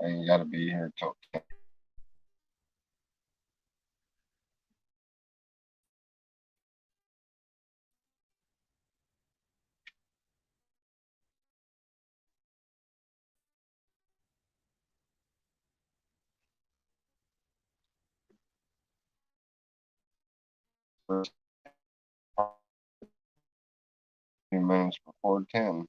I ain't got to be here till 10. Few minutes before 10.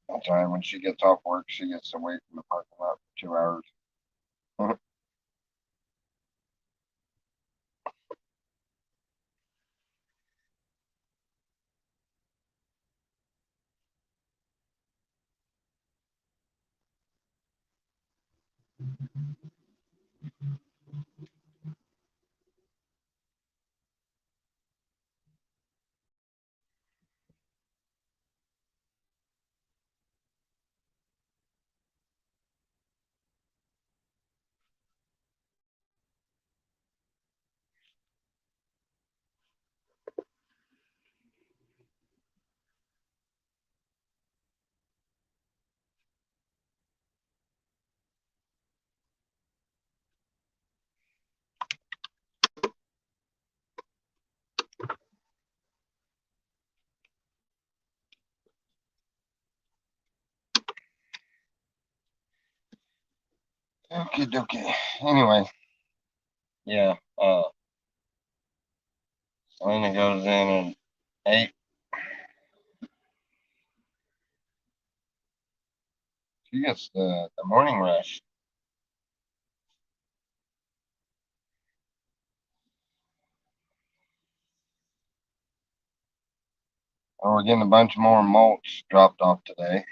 That's right. When she gets off work, she gets to wait in the parking lot for 2 hours. Okay, dokie. Anyway, yeah. Selena goes in at 8. She gets the morning rush. Oh, we're getting a bunch more mulch dropped off today.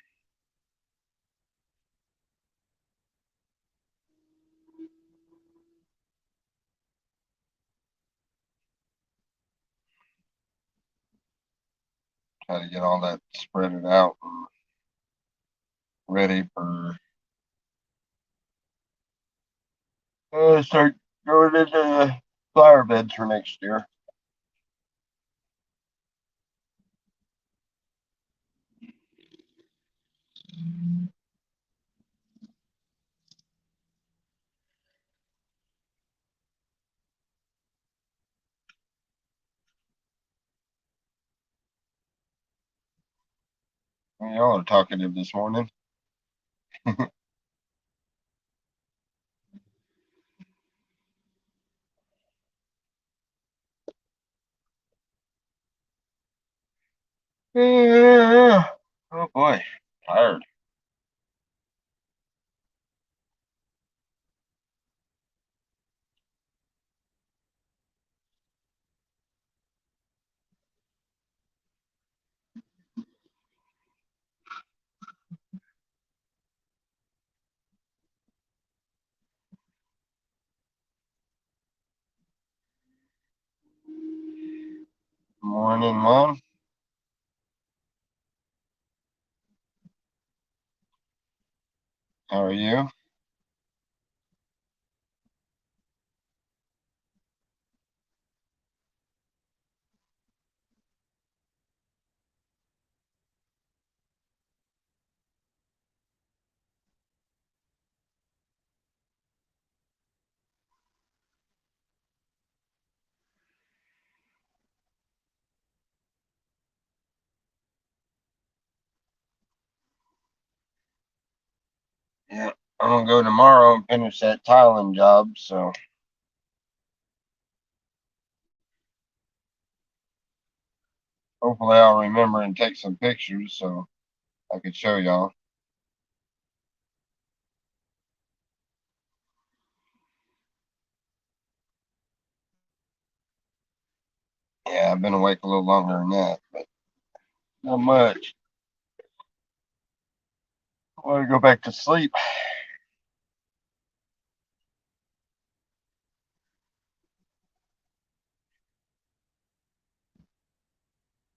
Try to get all that spreaded out and ready for start going into the flower beds for next year. Y'all are talkative this morning. Oh boy, tired. Morning, Mom. How are you? Yeah, I'm gonna go tomorrow and finish that tiling job. So hopefully I'll remember and take some pictures so I could show y'all. Yeah, I've been awake a little longer than that, but not much. I want to go back to sleep.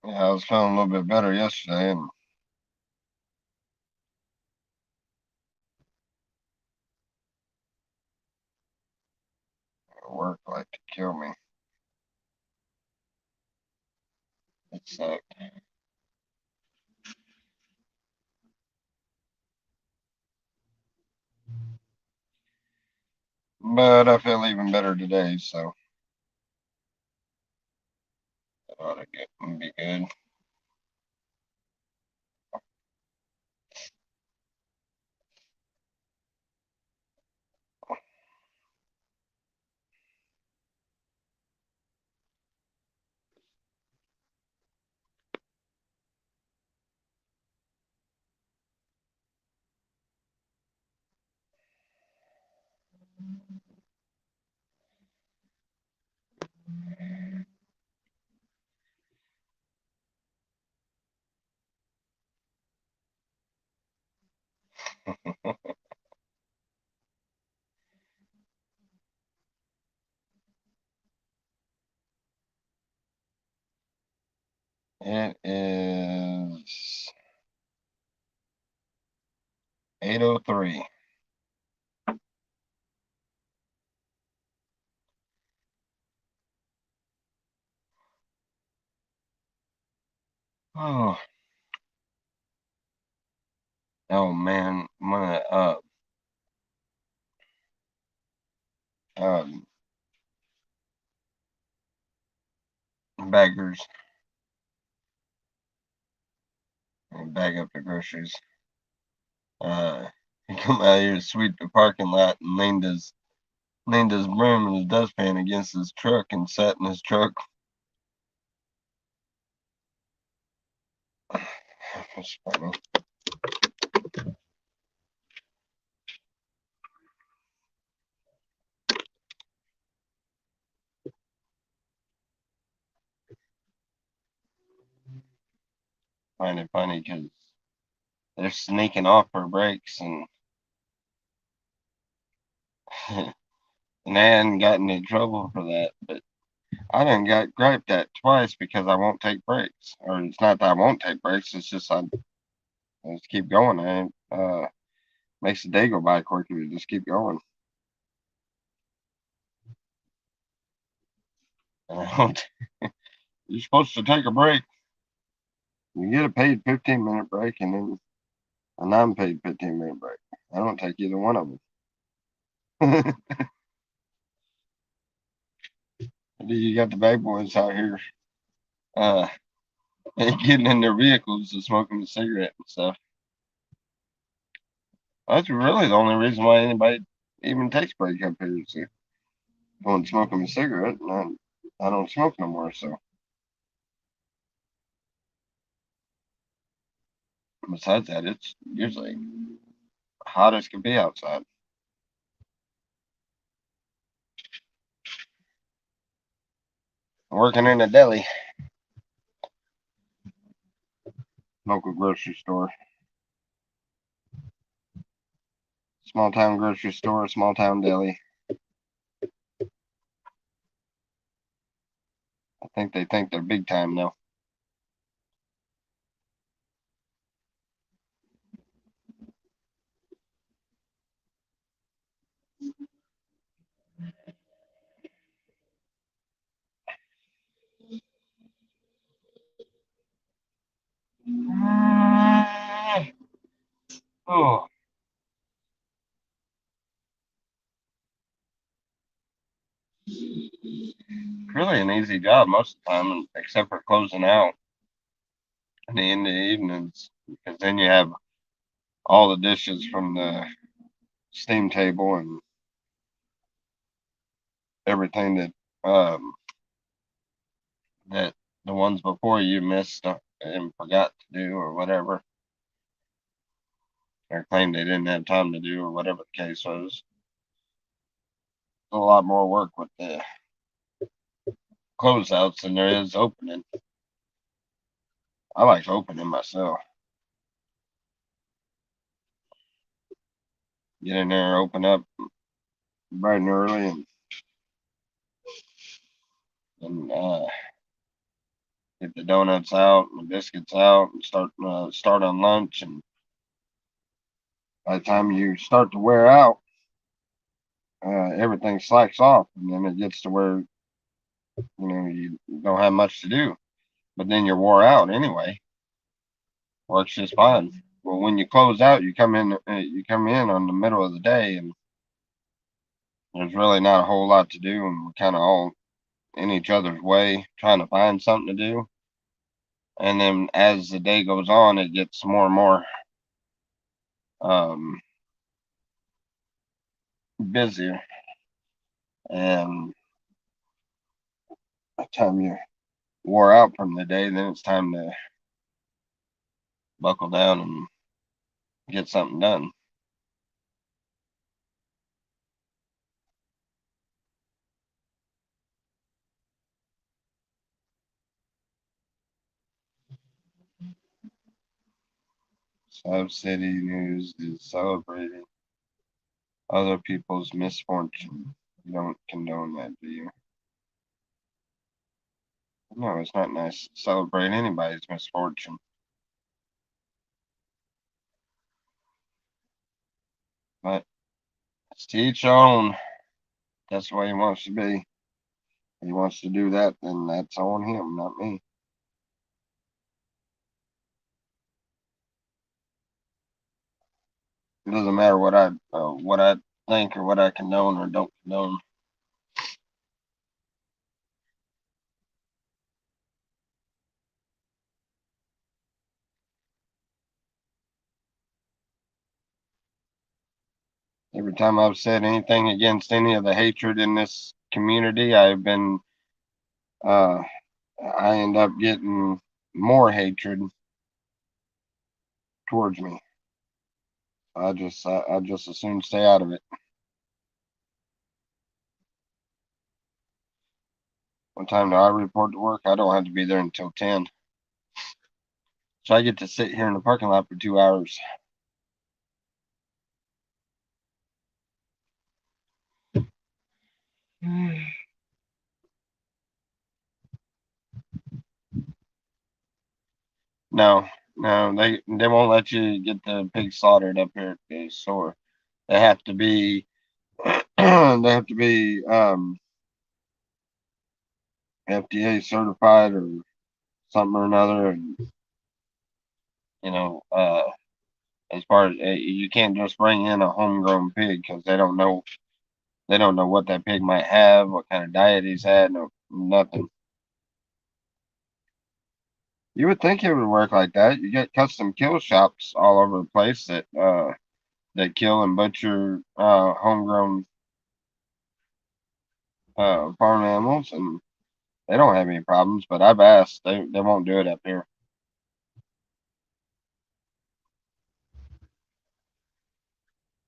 Yeah, I was feeling a little bit better yesterday, and work like to kill me. sucked. But I feel even better today, so that ought to be good. It is 8:03. Oh, oh man, one of um baggers bag up the groceries. He come out here to sweep the parking lot and leaned his broom and his dustpan against his truck and sat in his truck. That's funny. Find it funny because they're sneaking off for breaks and and I hadn't gotten in trouble for that, but I done got griped at twice because I won't take breaks. Or it's not that I won't take breaks, it's just I just keep going. Makes the day go by quicker to just keep going. And I don't, you're supposed to take a break. You get a paid 15-minute break and then a non-paid 15-minute break. I don't take either one of them. You got the bad boys out here uh, getting in their vehicles and smoking a cigarette and stuff. That's really the only reason why anybody even takes break up here. So going smoking a cigarette, and I don't smoke no more. So besides that, it's usually hot as can be outside. Working in a deli, local grocery store, small town grocery store, small town deli. I think they're big time now. Oh, really an easy job most of the time, except for closing out in the end of the evenings, because then you have all the dishes from the steam table and everything that the ones before you missed and forgot to do or whatever, or claimed they didn't have time to do or whatever the case was. A lot more work with the closeouts than there is opening. I like opening myself. Get in there, open up bright and early, and get the donuts out and the biscuits out, and start on lunch. And by the time you start to wear out, everything slacks off, and then it gets to where you don't have much to do. but then you're wore out anyway. Works just fine. Well, when you close out, you come in. You come in on the middle of the day, and there's really not a whole lot to do, and we're kind of all in each other's way, trying to find something to do. And then as the day goes on, it gets more and more um, busier. And by the time you're wore out from the day, then it's time to buckle down and get something done. Sub City News is celebrating other people's misfortune. You don't condone that, do you? No, it's not nice to celebrate anybody's misfortune. But it's to each their own. That's the way he wants to be. If he wants to do that, then that's on him, not me. It doesn't matter what I think or what I condone or don't condone. Every time I've said anything against any of the hatred in this community, uh, I end up getting more hatred towards me. I just as soon stay out of it. What time do I report to work? I don't have to be there until 10. So I get to sit here in the parking lot for 2 hours. No, no, they won't let you get the pig slaughtered up here at the store. They have to be they have to be FDA certified or something or another. And you know, as far as you can't just bring in a homegrown pig because they don't know what that pig might have, what kind of diet he's had, no nothing. You would think it would work like that. You get custom kill shops all over the place that kill and butcher homegrown farm animals, and they don't have any problems. But I've asked, they won't do it up here,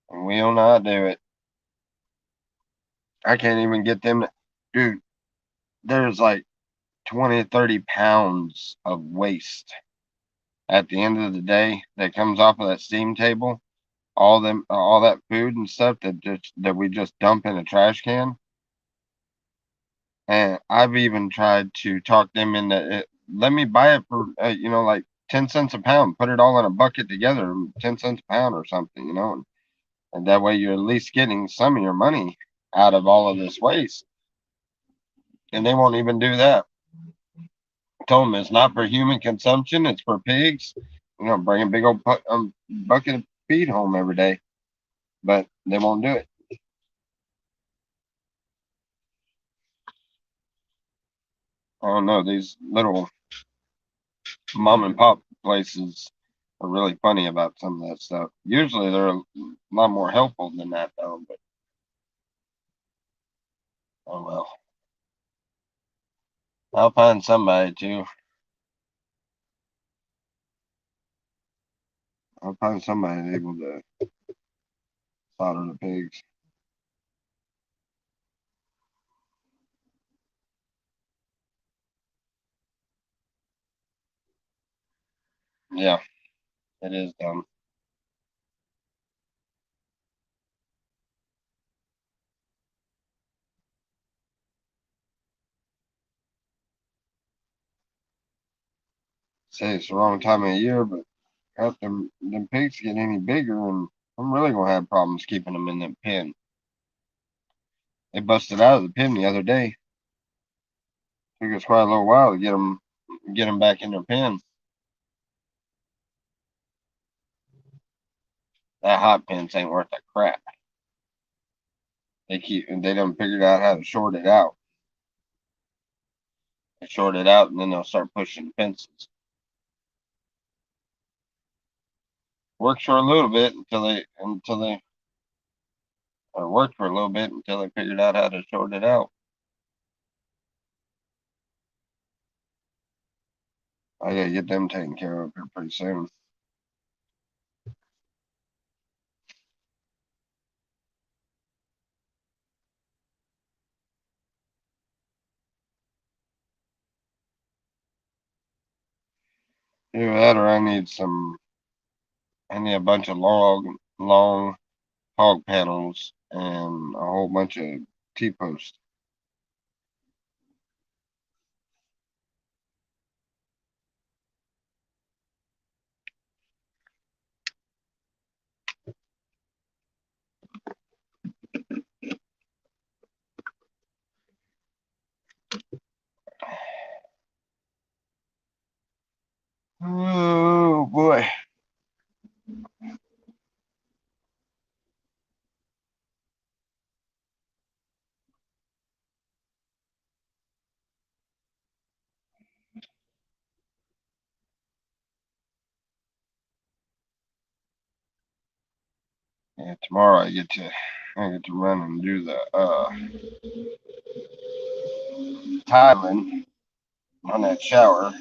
and we don't know how to do it. I can't even get them to, dude. There's like 20 to 30 pounds of waste at the end of the day that comes off of that steam table. All that food and stuff that we just dump in a trash can. And I've even tried to talk them into it. Let me buy it for like 10 cents a pound. Put it all in a bucket together, 10 cents a pound or something, and that way you're at least getting some of your money out of all of this waste. And they won't even do that. I told them it's not for human consumption; it's for pigs. Bring a big old bucket of feed home every day, but they won't do it. I don't know. These little mom and pop places are really funny about some of that stuff. Usually they're a lot more helpful than that though, but oh well. I'll find somebody to. I'll find somebody able to slaughter the pigs. Yeah, it is dumb. Say it's the wrong time of year, but if them pigs get any bigger, and I'm really gonna have problems keeping them in the pen. They busted out of the pen the other day. Took us quite a little while to get them back in their pen. That hot pence ain't worth a crap. They done figured out how to short it out. They short it out, and then they'll start pushing fences. Works for a little bit or worked for a little bit until they figured out how to short it out. I gotta get them taken care of here pretty soon. Either that or I need a bunch of long hog panels and a whole bunch of T-posts. Oh boy. Yeah, tomorrow I get to run and do the tiling on that shower.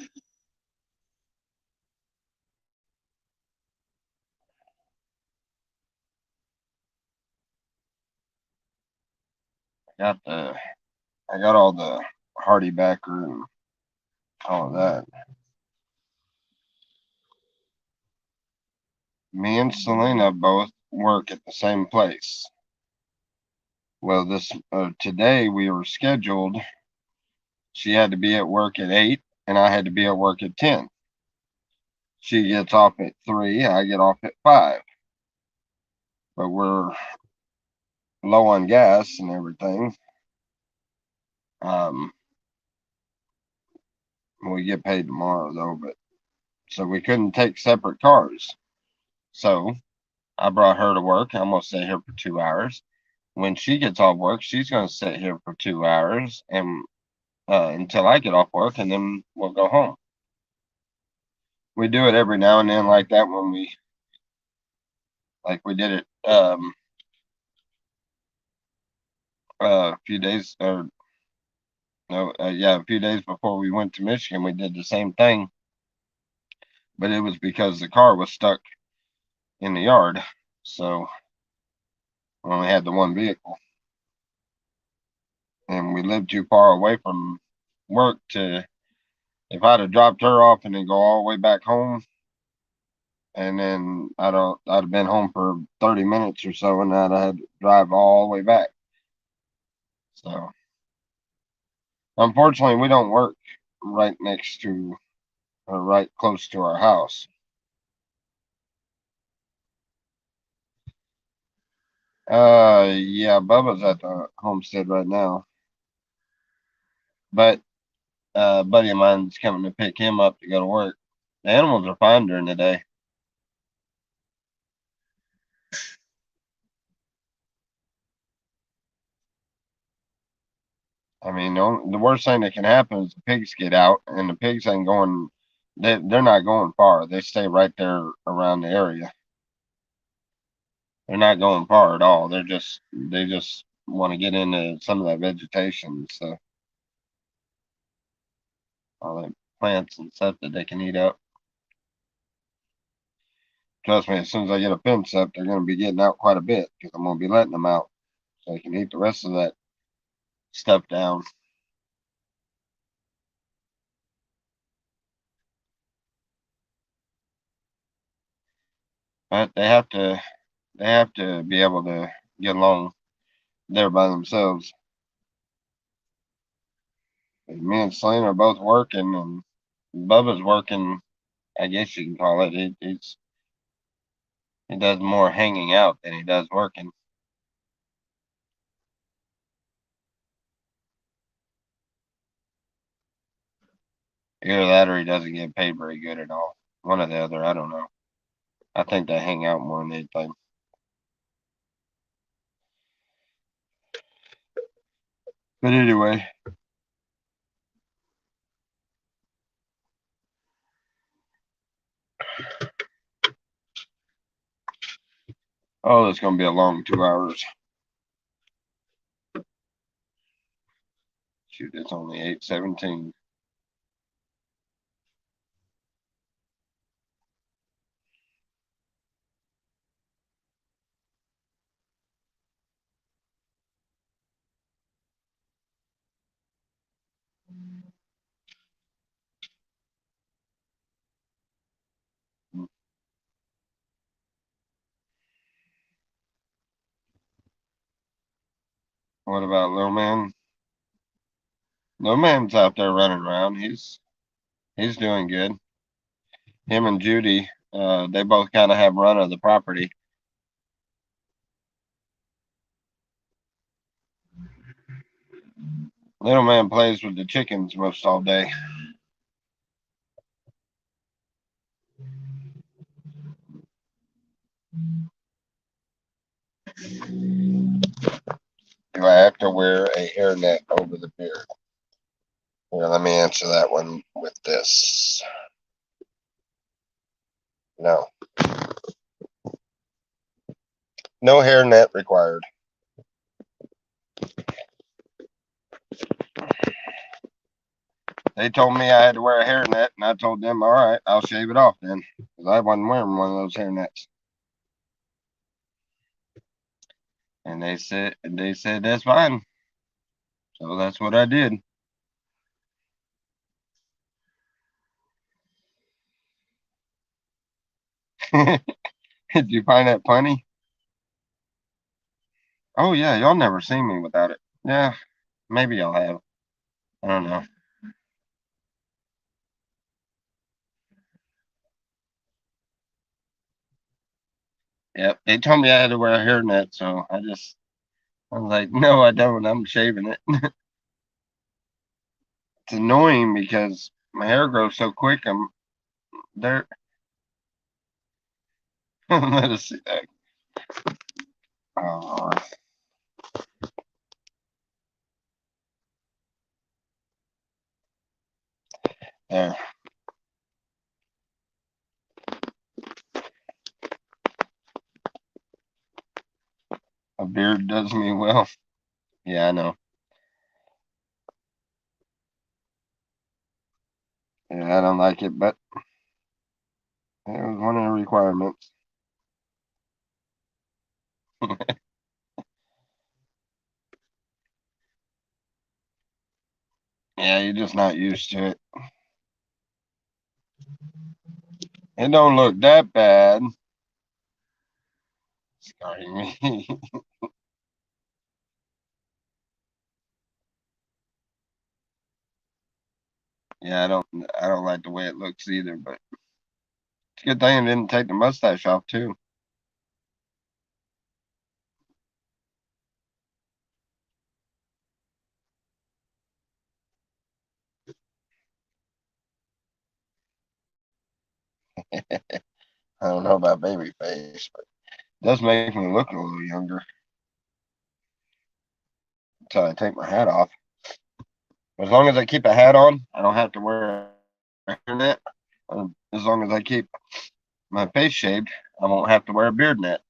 I got all the Hardy backer and all of that. Me and Selena both work at the same place. Well, this today we were scheduled. She had to be at work at 8, and I had to be at work at 10. She gets off at 3. I get off at 5. But we're low on gas and everything. Um, we get paid tomorrow though, but so we couldn't take separate cars. So I brought her to work. I'm gonna stay here for 2 hours. When she gets off work, she's gonna sit here for 2 hours and until I get off work, and then we'll go home. We do it every now and then like that when we did it a few days or no yeah a few days before we went to Michigan. We did the same thing, but it was because the car was stuck in the yard, so we only had the one vehicle, and we lived too far away from work to. If I'd have dropped her off and then go all the way back home, and then I'd have been home for 30 minutes or so, and I'd have had to drive all the way back. So unfortunately, we don't work right next to or right close to our house. Yeah, Bubba's at the homestead right now, but a buddy of mine's coming to pick him up to go to work. The animals are fine during the day. I mean, the worst thing that can happen is the pigs get out, and the pigs ain't going. They're not going far. They stay right there around the area. They're not going far at all. They just want to get into some of that vegetation, so all the plants and stuff that they can eat up. Trust me, as soon as I get a fence up, they're going to be getting out quite a bit because I'm going to be letting them out so they can eat the rest of that stuff down. But they have to be able to get along there by themselves. Me and Selena are both working, and Bubba's working. I guess you can call it. He does more hanging out than he does working. Either that or he doesn't get paid very good at all. One or the other. I don't know. I think they hang out more than anything. But anyway, oh, it's going to be a long 2 hours. Shoot, it's only 8:17. What about Little Man? Little Man's out there running around. He's doing good. Him and Judy, they both kind of have run of the property. Little Man plays with the chickens most all day. Do I have to wear a hairnet over the beard? Here, let me answer that one with this. No. No hairnet required. They told me I had to wear a hairnet, and I told them, all right, I'll shave it off then, because I wasn't wearing one of those hairnets. And they said that's fine. So that's what I did. Did you find that funny? Oh yeah, y'all never seen me without it. Yeah, maybe y'all have. I don't know. Yep, they told me I had to wear a hairnet, so I was like, no, I don't. I'm shaving it. It's annoying because my hair grows so quick. I'm there. Let us see that. Oh, there. A beard does me well. Yeah, I know. Yeah, I don't like it, but it was one of the requirements. Yeah, you're just not used to it. It don't look that bad. Scarring me. Yeah, I don't like the way it looks either, but it's a good thing I didn't take the mustache off too. I don't know about baby face, but it does make me look a little younger until I take my hat off. As long as I keep a hat on, I don't have to wear a hairnet. As long as I keep my face shaved, I won't have to wear a beard net.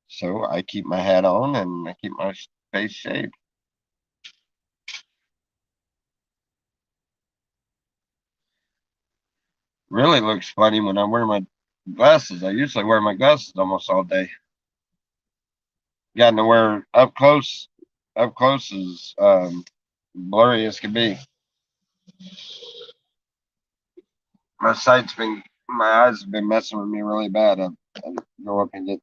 So I keep my hat on and I keep my face shaved. Really looks funny when I wear my glasses. I usually wear my glasses almost all day. Gotten to wear up close. Up close is blurry as can be. My eyes have been messing with me really bad. I go up and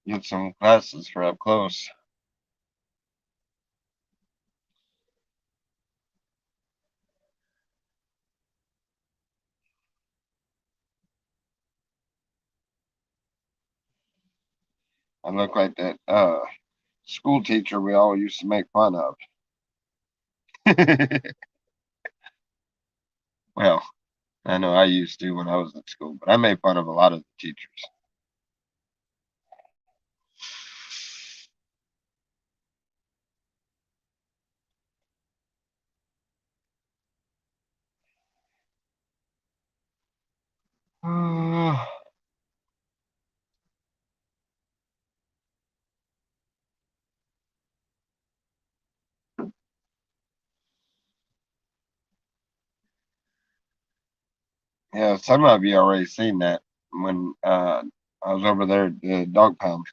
get some glasses for up close. I look like that school teacher we all used to make fun of. Well, I know I used to when I was at school, but I made fun of a lot of the teachers. Yeah, some of you already seen that when I was over there at the dog pound.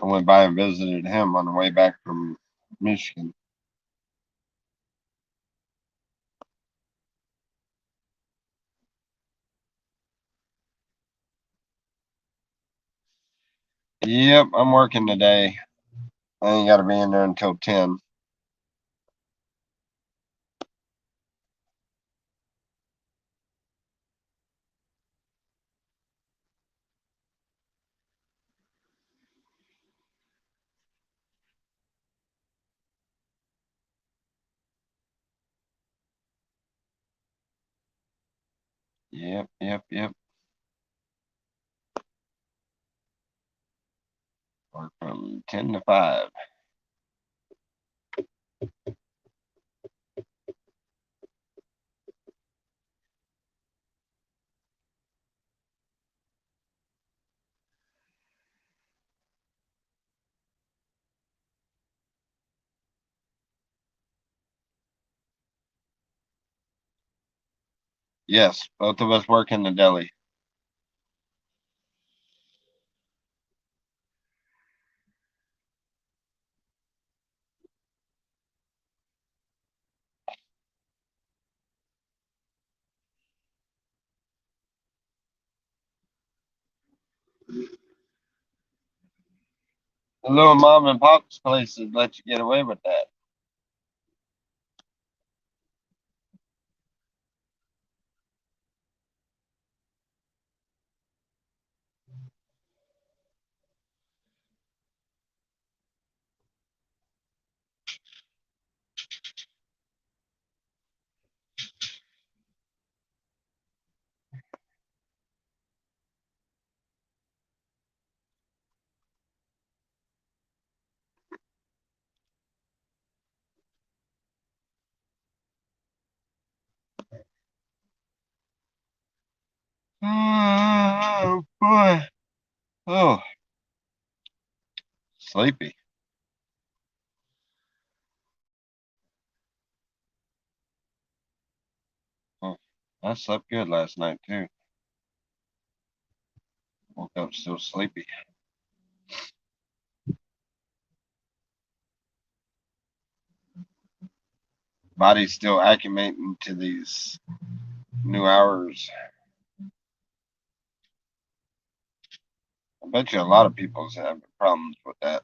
I went by and visited him on the way back from Michigan. Yep, I'm working today. I ain't got to be in there until 10. Yep, yep, yep. Work from 10 to 5. Yes, both of us work in the deli. The little mom and pop's places let you get away with that. Oh boy. Oh, sleepy. Oh, I slept good last night too. Woke up still sleepy. Body's still acclimating to these new hours. I bet you a lot of people's having problems with that.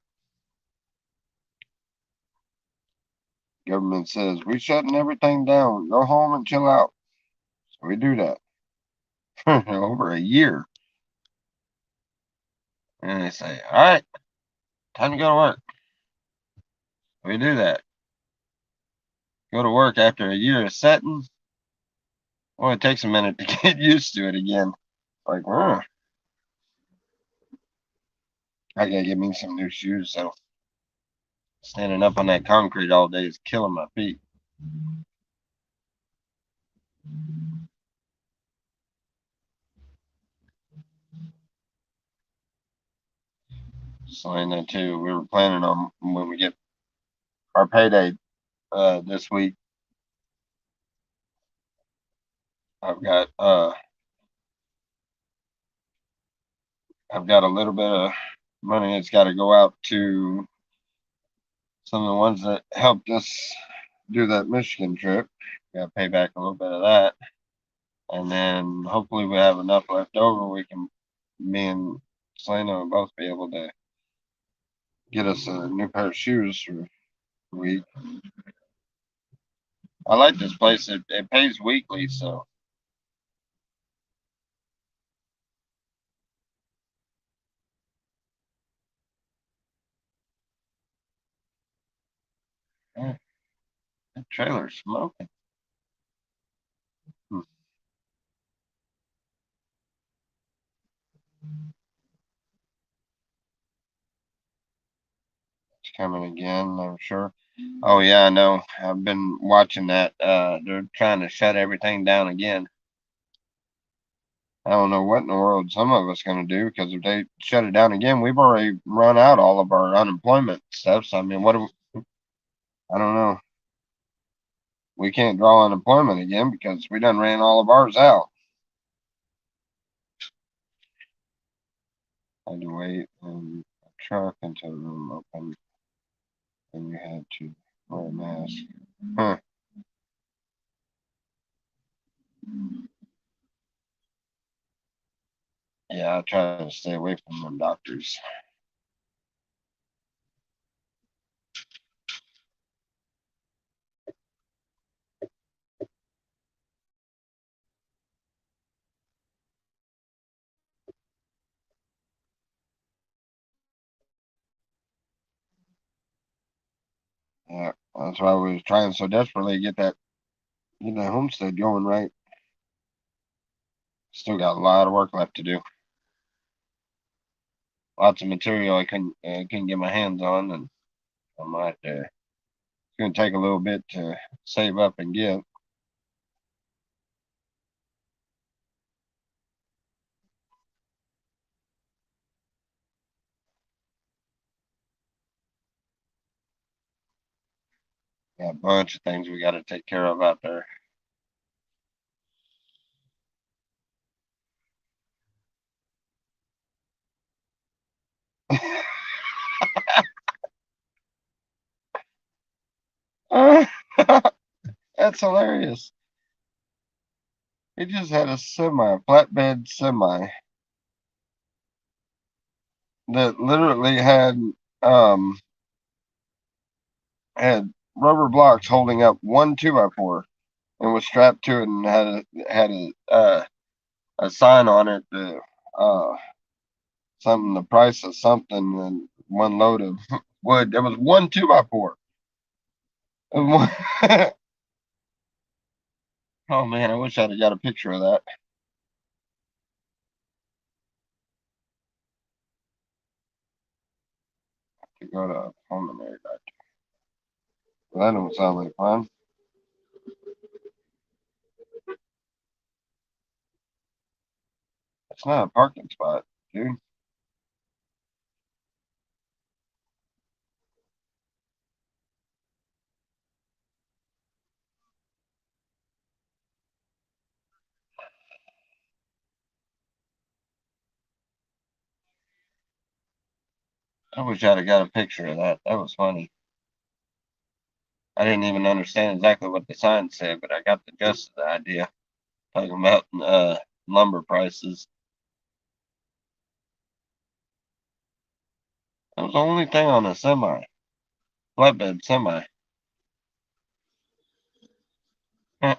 Government says we shutting everything down. Go home and chill out. So we do that over a year, and they say, "All right, time to go to work." We do that. Go to work after a year of setting. Well, it takes a minute to get used to it again. Like, I gotta get me some new shoes. So standing up on that concrete all day is killing my feet. Selena too. We were planning on when we get our payday this week. I've got uh I've got a little bit of money that's got to go out to some of the ones that helped us do that Michigan trip. Got to pay back a little bit of that, and then hopefully we have enough left over. We can, me and Selena will both be able to get us a new pair of shoes for a week. I like this place. It pays weekly, so Yeah, that trailer's smoking. Hmm, it's coming again, I'm sure. Oh yeah, I know. I've been watching that. They're trying to shut everything down again. I don't know what in the world some of us going to do because if they shut it down again, we've already run out all of our unemployment stuff. So I mean, what do I don't know. We can't draw unemployment again because we done ran all of ours out. Had to wait in a truck until the room opened, and you had to wear a mask. Huh. Yeah, I try to stay away from them doctors. Yeah, that's why we was trying so desperately to get that homestead going right. Still got a lot of work left to do. Lots of material I couldn't get my hands on, and I might it's gonna take a little bit to save up and get. Got a bunch of things we got to take care of out there. That's hilarious. He just had a semi, a flatbed semi that literally um had rubber blocks holding up one 2x4 and was strapped to it and had a sign on it that something the price of something and one load of wood. There was one 2x4. Oh man, I wish I'd have got a picture of that. To go to pulmonary doctor. Well, that don't sound like fun. It's not a parking spot, dude. I wish I'd have got a picture of that. That was funny. I didn't even understand exactly what the sign said, but I got the gist of the idea. Talking about lumber prices. That was the only thing on a semi, flatbed semi. Yeah,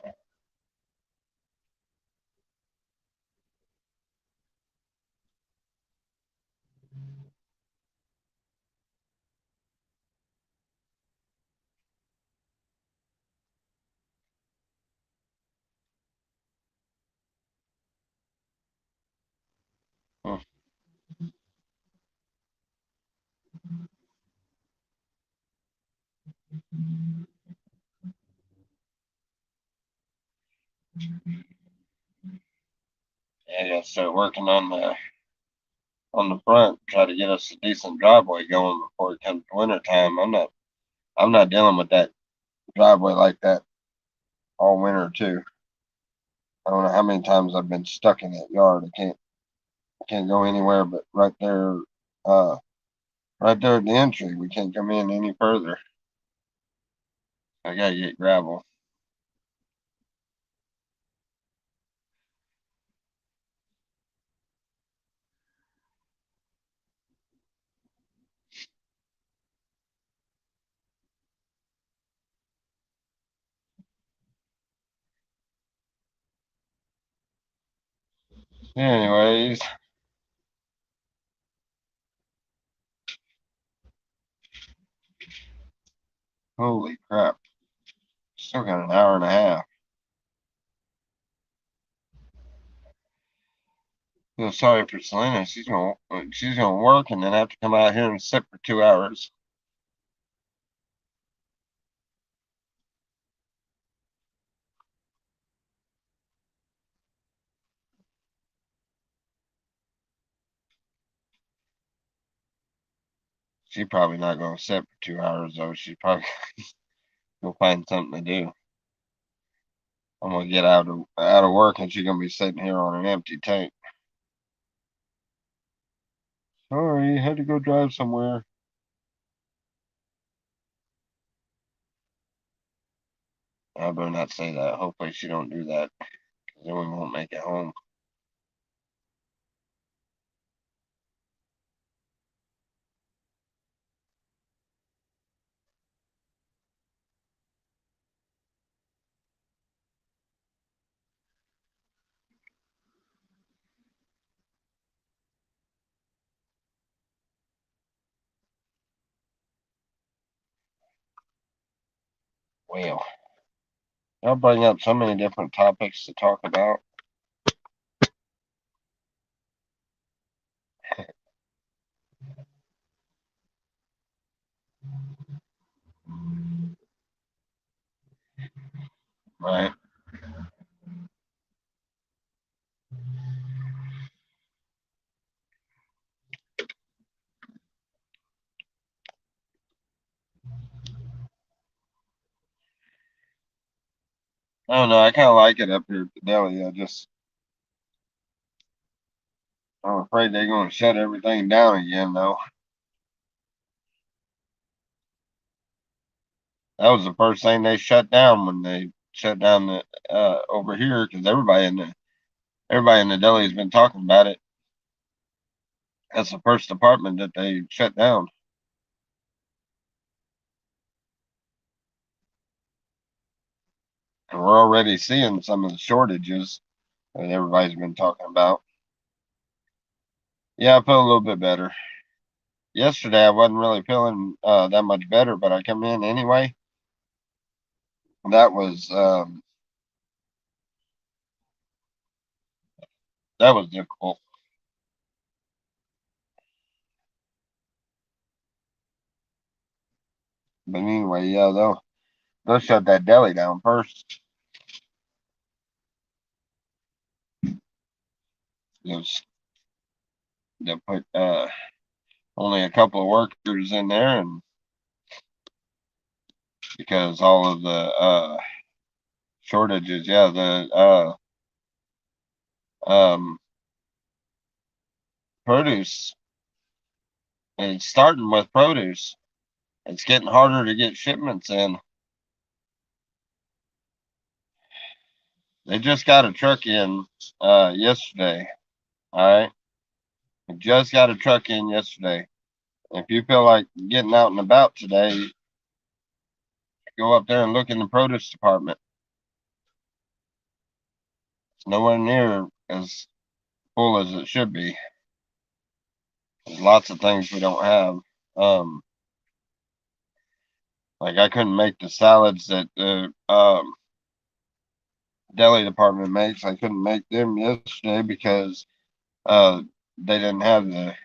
I gotta start working on the front. Try to get us a decent driveway going before it comes to winter time. I'm not dealing with that driveway like that all winter too. I don't know how many times I've been stuck in that yard. I can't go anywhere but uh, right there at the entry. We can't come in any further. I gotta get gravel. Anyways, Holy crap. Still got an hour and a half. Feel sorry for Selena. She's gonna work and then have to come out here and sit for 2 hours. She's probably not gonna sit for 2 hours though. She's probably gonna find something to do. I'm gonna get out of work and she's gonna be sitting here on an empty tank. Sorry, had to go drive somewhere. I better not say that. Hopefully she don't do that, 'cause then we won't make it home. Well, I'll bring up so many different topics to talk about. Right. I don't know. I kind of like it up here at the deli. I'm afraid they're going to shut everything down again, though. That was the first thing they shut down when they shut down the over here, because everybody in the deli has been talking about it. That's the first department that they shut down. And we're already seeing some of the shortages that everybody's been talking about. Yeah, I feel a little bit better. Yesterday, I wasn't really feeling that much better, but I come in anyway. That was um, that was difficult. But anyway, yeah, they'll shut that deli down first. Just they'll put only a couple of workers in there, and because all of the shortages, yeah, the um, produce. And it's starting with produce. It's getting harder to get shipments in. They just got a truck in yesterday. All right. They just got a truck in yesterday. If you feel like getting out and about today, go up there and look in the produce department. It's nowhere near as full as it should be. There's lots of things we don't have. Um, like I couldn't make the salads that the deli department makes. I couldn't make them yesterday because uh, they didn't have the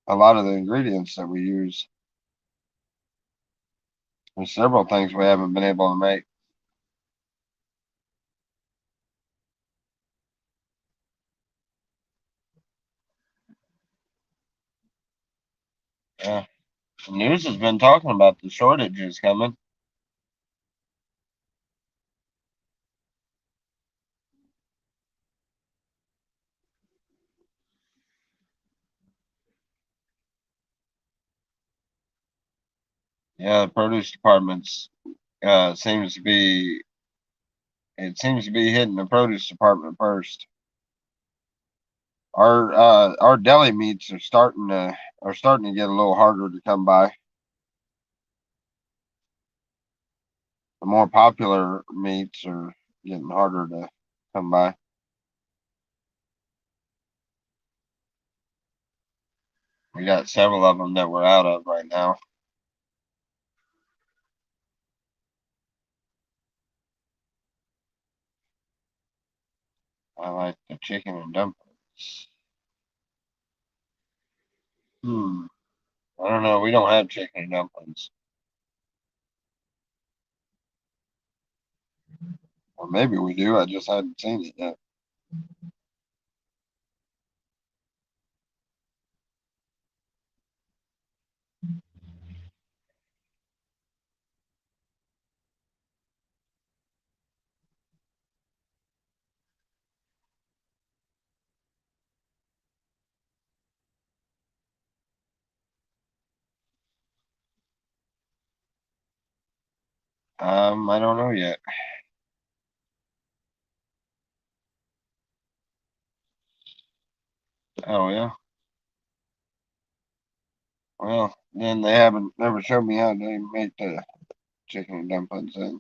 a lot of the ingredients that we use. There's several things we haven't been able to make. Yeah. The news has been talking about the shortages coming. Yeah, the produce department's seems to be it seems to be hitting the produce department first. Our deli meats are starting to get a little harder to come by. The more popular meats are getting harder to come by. We got several of them that we're out of right now. I like the chicken and dumplings. Hmm. I don't know. We don't have chicken and dumplings. Or maybe we do. I just hadn't seen it yet. I don't know yet. Oh yeah. Well, then they haven't never showed me how they make the chicken and dumplings then.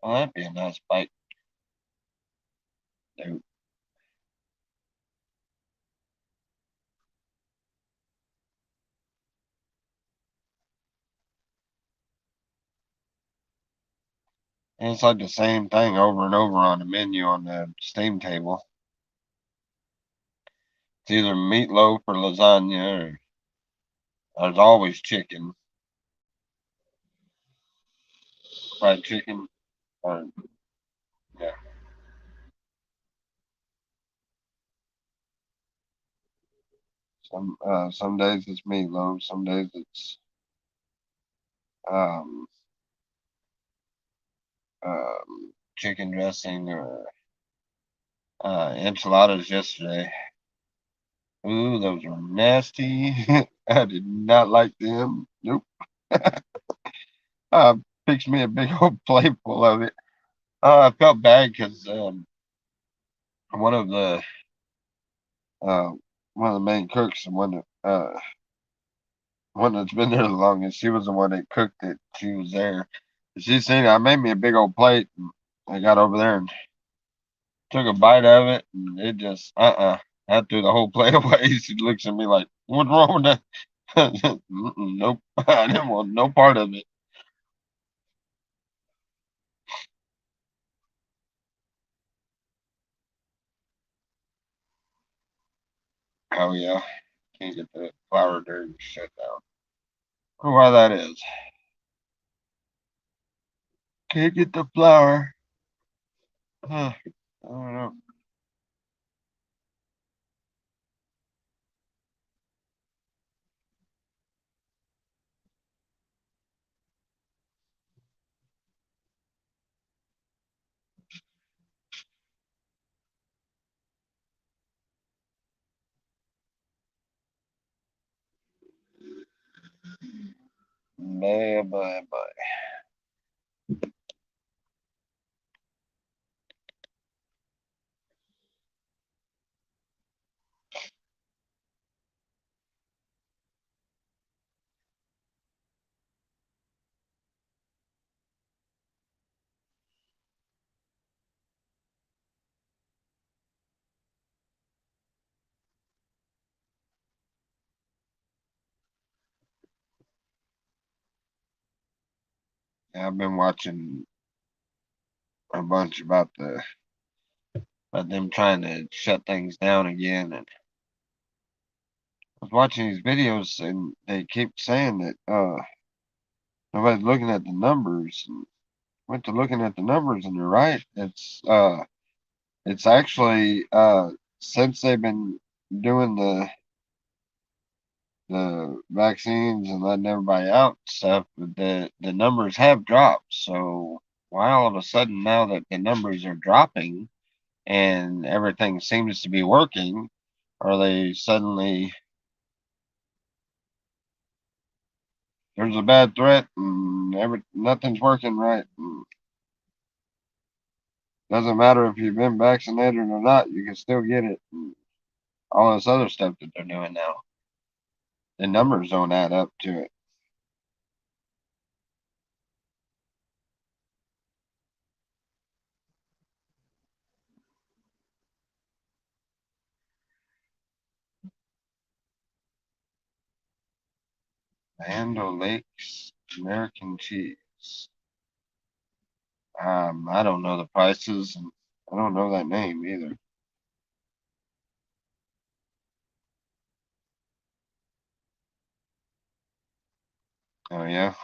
Well, that'd be a nice bite. Dude. And it's like the same thing over and over on the menu on the steam table. It's either meatloaf or lasagna, or there's always chicken, fried chicken, or yeah. Some days it's meatloaf, some days it's um chicken dressing or enchiladas yesterday. Ooh, those were nasty. I did not like them. Nope. Fixed me a big old plate full of it. I felt bad because one of the uh, one of the main cooks, one that's been there the longest, she was the one that cooked it. She was there. She seen it. I made me a big old plate. And I got over there and took a bite of it, and it just I threw the whole plate away. She looks at me like, "What's wrong with that?" Nope, I didn't want no part of it. Oh yeah, can't get the flour during shutdown. I wonder why that is. Can't get the flour. I don't know. Bye. Yeah, I've been watching a bunch about them trying to shut things down again, and I was watching these videos, and they keep saying that nobody's looking at the numbers. And went to looking at the numbers, and you're right. It's actually since they've been doing the vaccines and letting everybody out and stuff, the numbers have dropped. So why all of a sudden now that the numbers are dropping and everything seems to be working, are they suddenly there's a bad threat and nothing's working right? And doesn't matter if you've been vaccinated or not, you can still get it. And all this other stuff that they're doing now, the numbers don't add up to it. Land O'Lakes American cheese. I don't know the prices, and I don't know that name either. Oh yeah,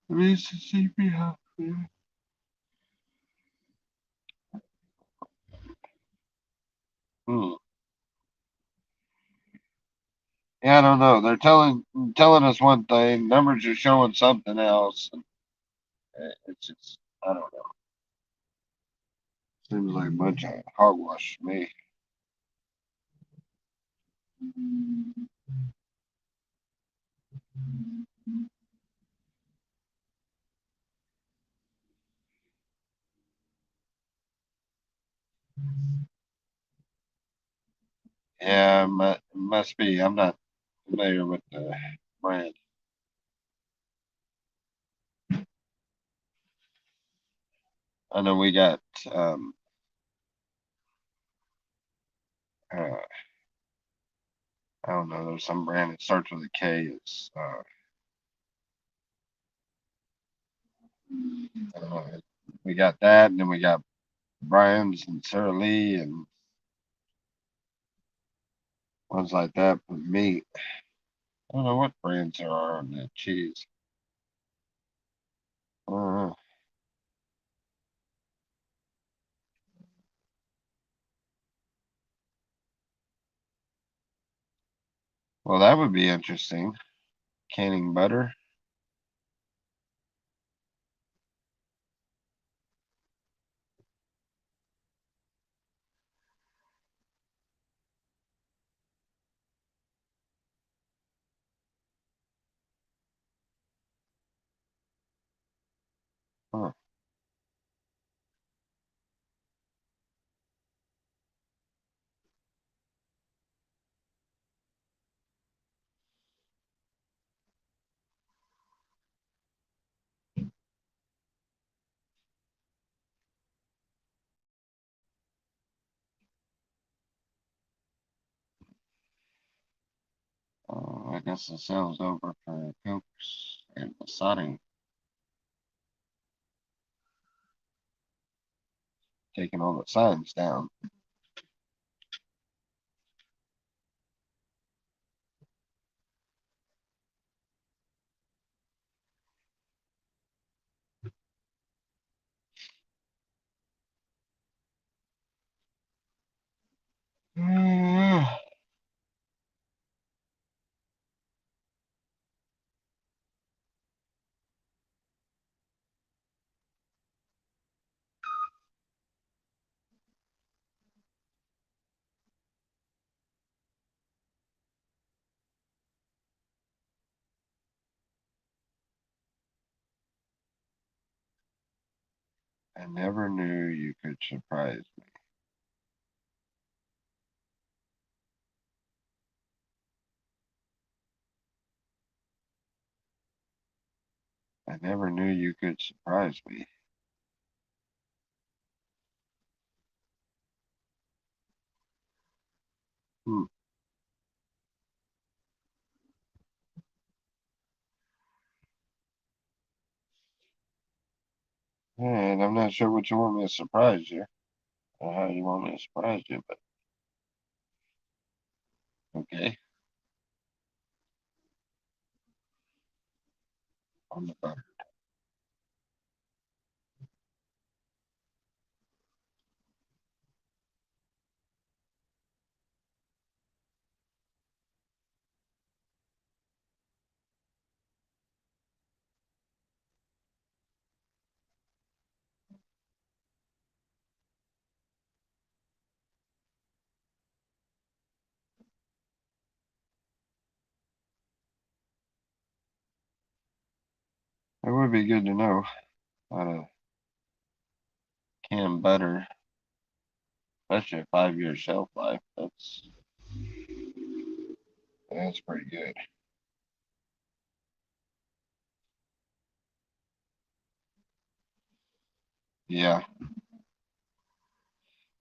Mississippi. Hmm. Yeah, I don't know. They're telling us one thing, numbers are showing something else. And it's just I don't know. Seems like a bunch of hogwash to me. Yeah, must be. I'm not familiar with the brand. I know we got um uh, I don't know. There's some brand that starts with a K. It's I don't know. We got that, and then we got Brian's and Sara Lee and ones like that. But meat, I don't know what brands there are on that cheese. Uh, well, that would be interesting. Canning butter. Huh. I guess the sale's over for Cokes and Masani taking all the signs down. I never knew you could surprise me. I never knew you could surprise me. Hmm. And I'm not sure what you want me to surprise you or how you want me to surprise you, but okay. On the butter. It would be good to know how to can butter, especially a 5 year shelf life. That's pretty good. Yeah,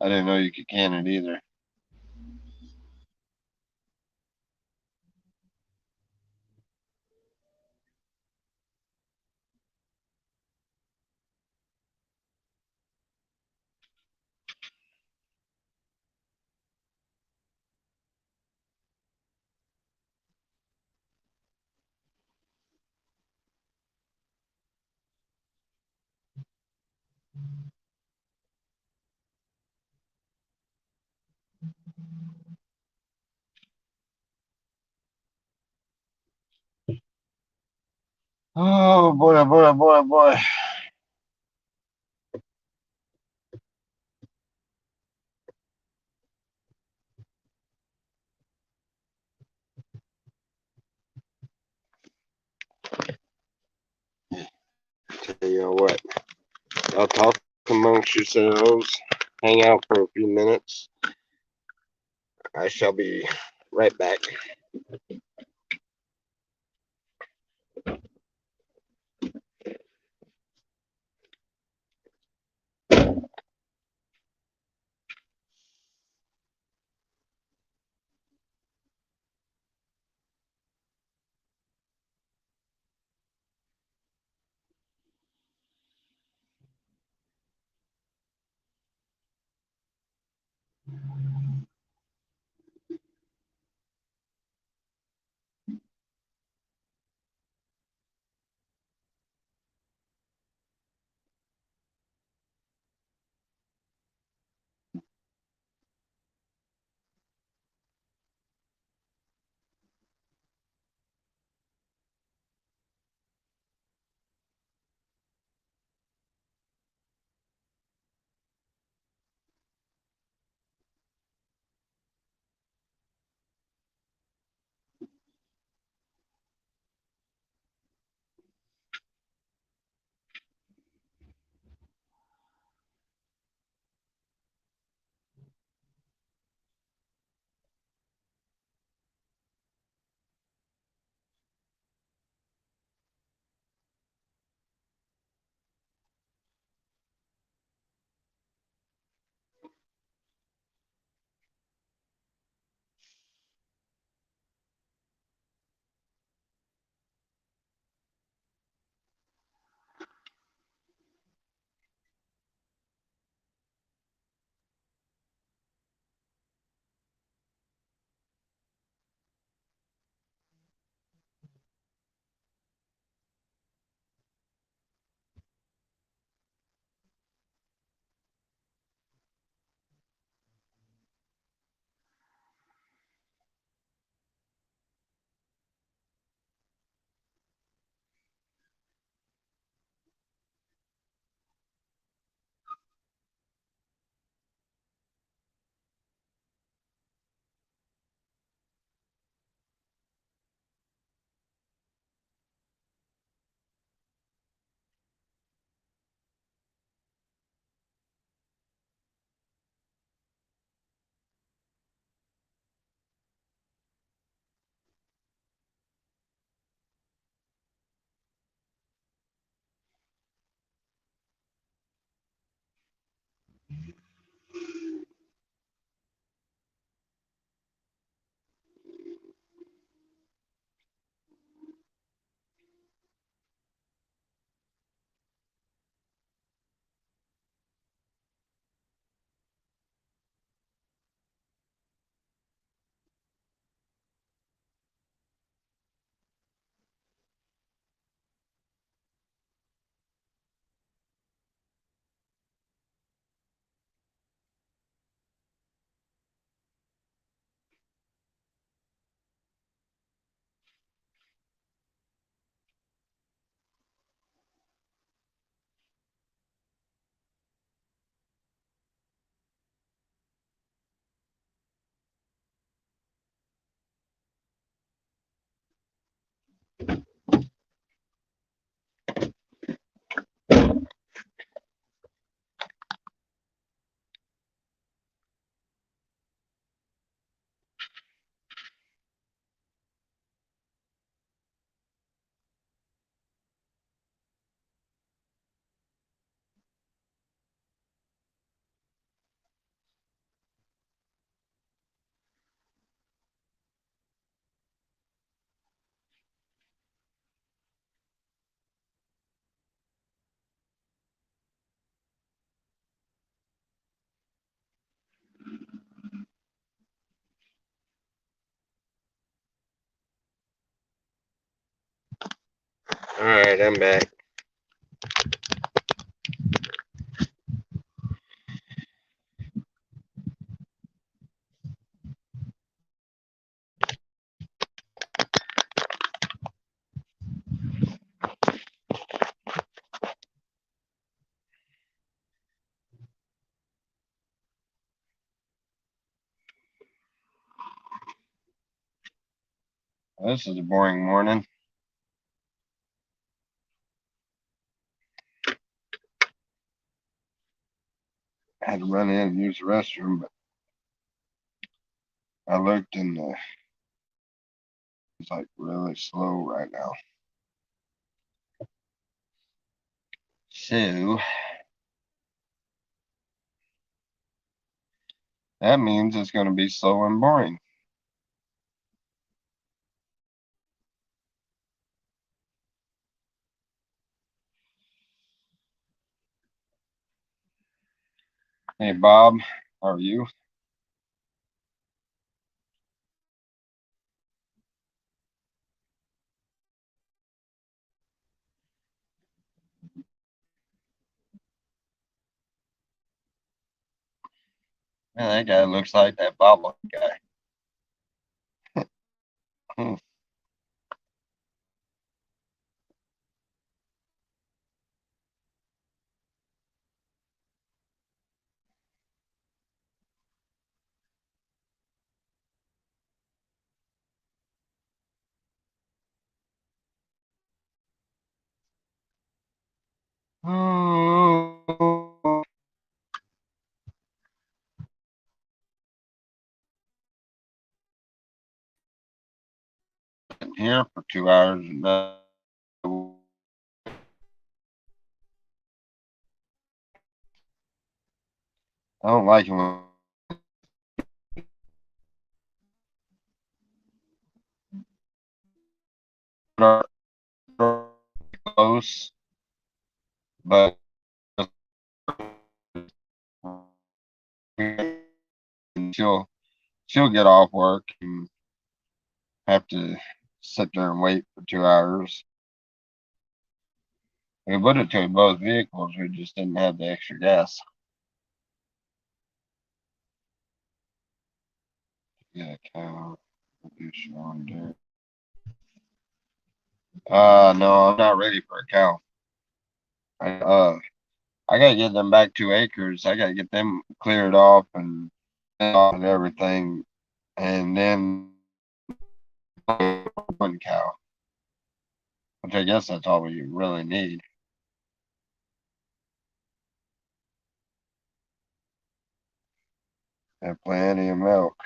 I didn't know you could can it either. Oh boy, oh boy, oh boy, oh boy. Tell you what, y'all talk amongst yourselves, hang out for a few minutes. I shall be right back. All right, I'm back. This is a boring morning. I had to run in and use the restroom, but I looked and it's like really slow right now. So that means it's going to be slow and boring. Hey, Bob, how are you? Man, that guy looks like that Bob guy. Hmm. Been here for 2 hours and I don't like it when we're close, but she'll she'll get off work and have to sit there and wait for 2 hours. We would have towed both vehicles, we just didn't have the extra gas. Yeah, cow, producer on there. No, I'm not ready for a cow. I gotta get them back 2 acres. I gotta get them cleared off and everything, and then one cow, which I guess that's all we really need. Have plenty of milk.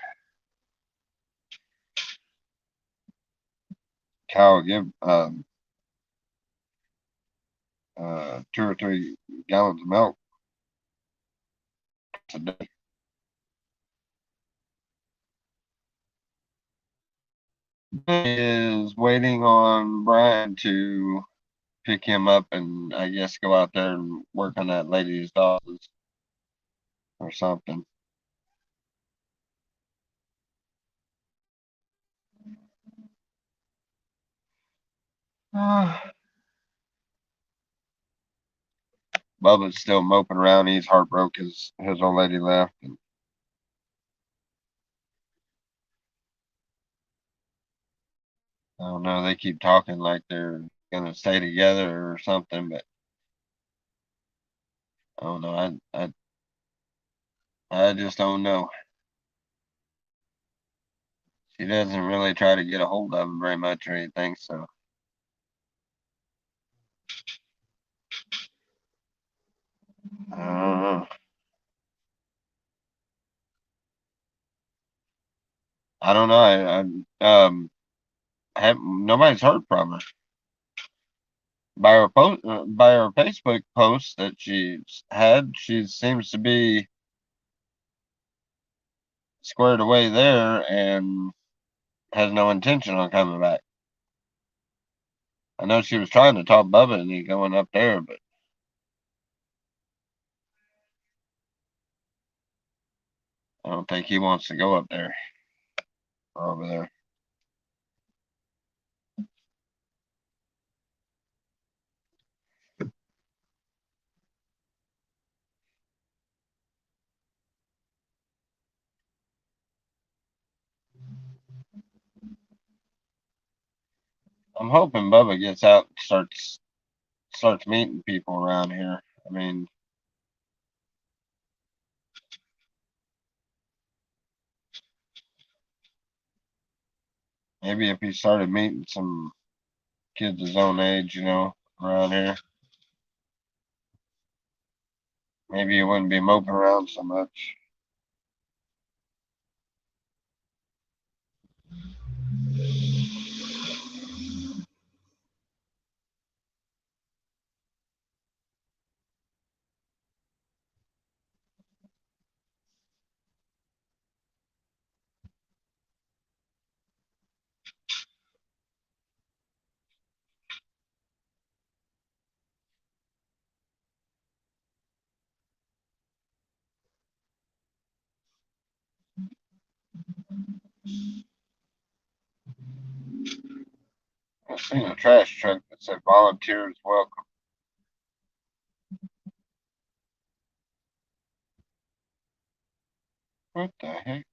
Cow will give 2 or 3 gallons of milk a day. Is waiting on Brian to pick him up and I guess go out there and work on that lady's dogs or something. Bubba's still moping around. He's heartbroken his old lady left. And I don't know. They keep talking like they're gonna stay together or something, but I don't know. I just don't know. She doesn't really try to get a hold of him very much or anything. So I don't know. I don't know. Have nobody's heard from her by her Facebook post that she's had. She seems to be squared away there and has no intention on coming back. I know she was trying to talk Bubba into going up there, but I don't think he wants to go up there or over there. I'm hoping Bubba gets out and starts meeting people around here. I mean, Maybe if he started meeting some kids his own age, around here, maybe he wouldn't be moping around so much. I seen a trash truck that said volunteers welcome. What the heck?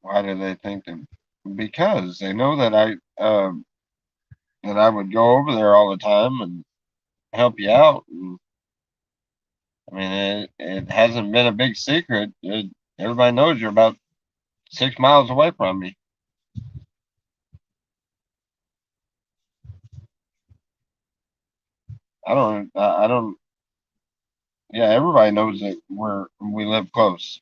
Why do they think that? Because they know that I would go over there all the time and help you out. And I mean, it hasn't been a big secret. Everybody knows you're about 6 miles away from me. I don't. Yeah, everybody knows that we live close.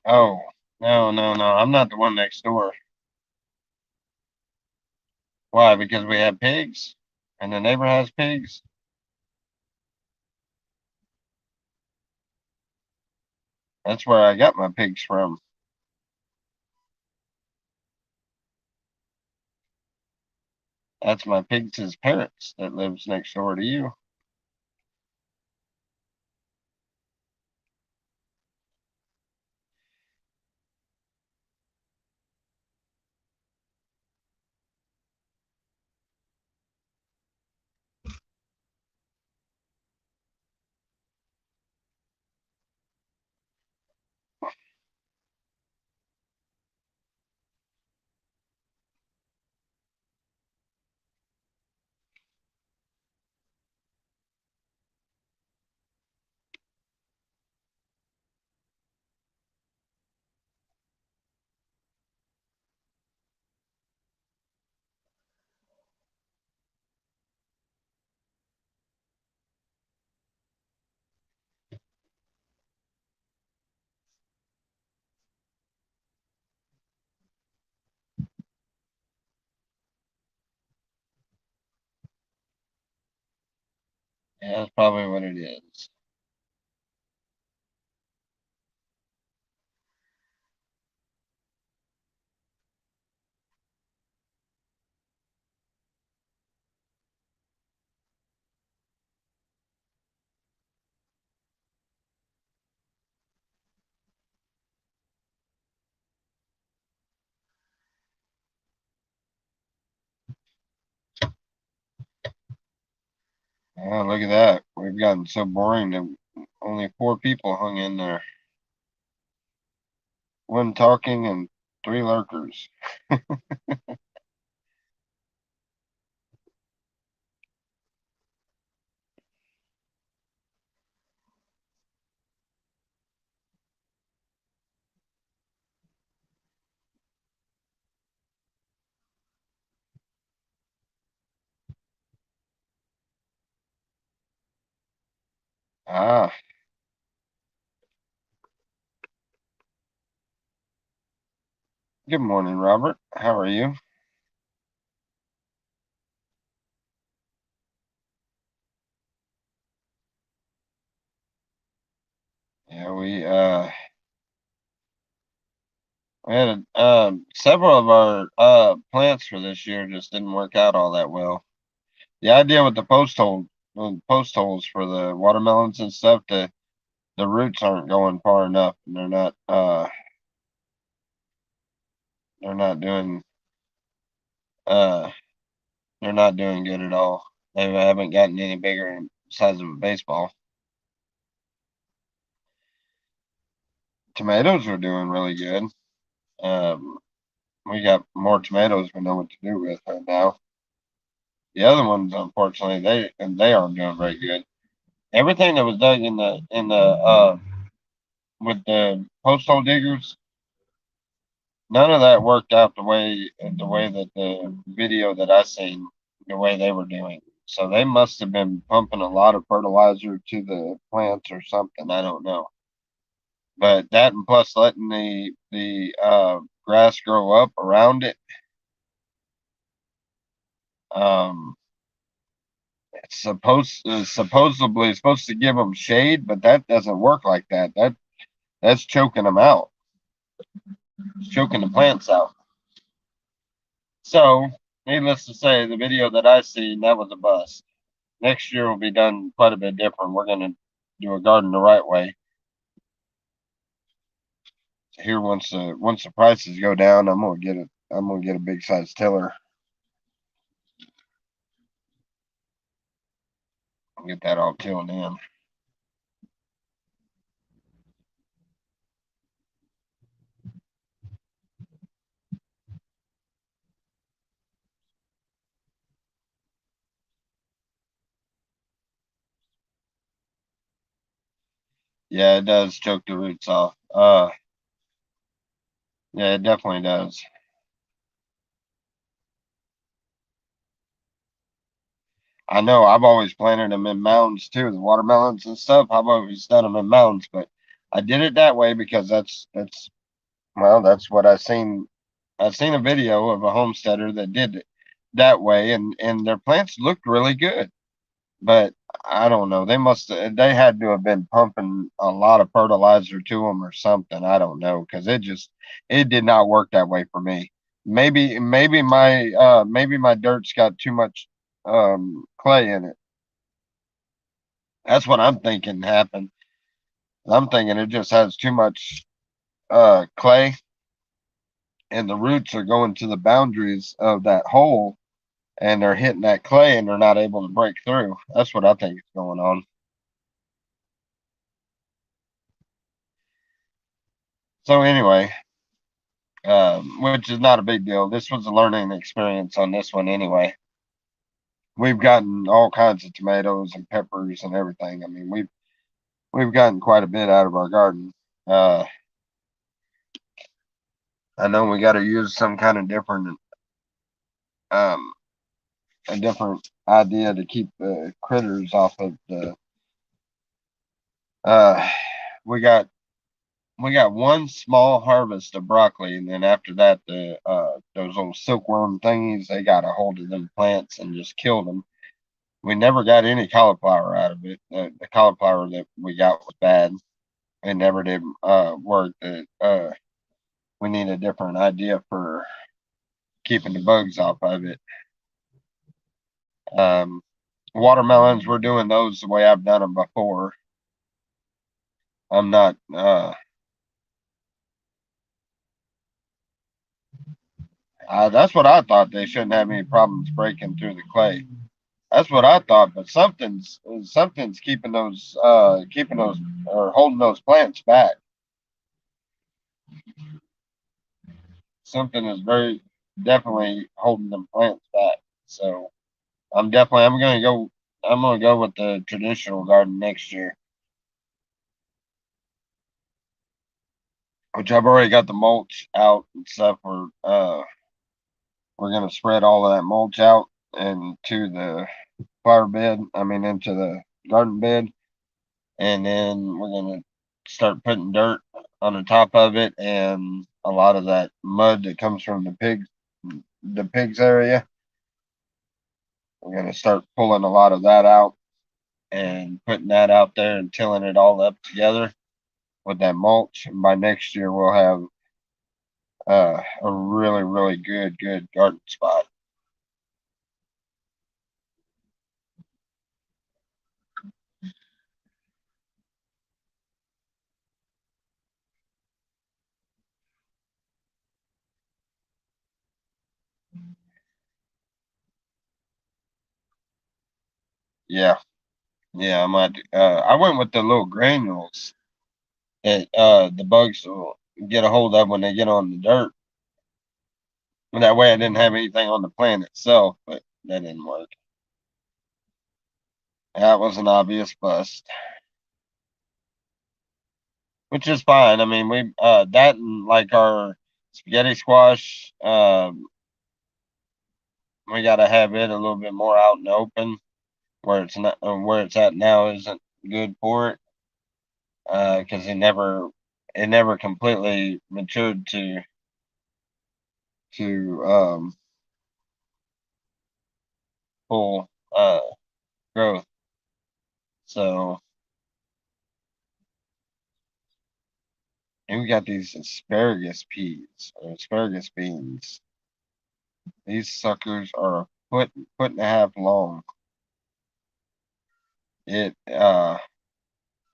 Oh, no, no, no. I'm not the one next door. Why? Because we have pigs, and the neighbor has pigs. That's where I got my pigs from. That's my pigs' parents that lives next door to you. Yeah, that's probably what it is. Oh, look at that. We've gotten so boring that only 4 people hung in there. One talking and 3 lurkers. Ah, good morning, Robert. How are you? we had several of our plants for this year just didn't work out all that well. The idea with the post holes for the watermelons and stuff, the roots aren't going far enough, and they're not doing uh they're not doing good at all. They haven't gotten any bigger in size of a baseball. Tomatoes are doing really good. Um, we got more tomatoes we know what to do with right now. The other ones, unfortunately, they aren't doing very good. Everything that was dug in the with the postal diggers, none of that worked out the way that the video that I seen, the way they were doing. So they must have been pumping a lot of fertilizer to the plants or something. I don't know. But that, and plus letting the grass grow up around it, um, it's supposedly supposed to give them shade, but that doesn't work like that. That's choking them out. It's choking the plants out. So, needless to say, the video that I seen, that was a bust. Next year will be done quite a bit different. We're gonna do a garden the right way. Here, once the prices go down, I'm gonna get it. I'm gonna get a big size tiller. I'll get that all tilled in. Yeah, it does choke the roots off. Yeah, it definitely does. I know I've always planted them in mounds too, the watermelons and stuff. I've always done them in mounds, but I did it that way because that's what I seen. I seen a video of a homesteader that did it that way, and their plants looked really good. But I don't know. They had to have been pumping a lot of fertilizer to them or something. I don't know because it did not work that way for me. Maybe my dirt's got too much clay in it. That's what I'm thinking happened. I'm thinking it just has too much clay, and the roots are going to the boundaries of that hole, and they're hitting that clay, and they're not able to break through. That's what I think is going on. So anyway, which is not a big deal. This was a learning experience on this one anyway. We've gotten all kinds of tomatoes and peppers and everything. I mean, we've gotten quite a bit out of our garden. Uh, I know we got to use some kind of um, a different idea to keep the critters off of the. Uh, we got we got one small harvest of broccoli, and then after that, the those little silkworm thingies, they got a hold of them plants and just killed them. We never got any cauliflower out of it. The cauliflower that we got was bad. It never did work. We need a different idea for keeping the bugs off of it. Um, Watermelons, we're doing those the way I've done them before. I'm not. That's what I thought. They shouldn't have any problems breaking through the clay. That's what I thought. But something's keeping those or holding those plants back. Something is very definitely holding them plants back. So I'm gonna go with the traditional garden next year, which I've already got the mulch out and stuff. We're gonna spread all of that mulch out into the flower bed. I mean into the garden bed, and then we're gonna start putting dirt on the top of it and a lot of that mud that comes from the pigs area. We're gonna start pulling a lot of that out and putting that out there and tilling it all up together. with that mulch, and by next year we'll have a really, really good garden spot. Yeah, yeah. I went with the little granules that the bugs will get a hold of when they get on the dirt. And that way, I didn't have anything on the plant itself, but that didn't work. That was an obvious bust, which is fine. I mean, we that and like our spaghetti squash, we got to have it a little bit more out in the open where it's not where it's at now isn't good for it because it never completely matured to full growth. So and we got these asparagus peas or asparagus beans. These suckers are a foot and a half long. It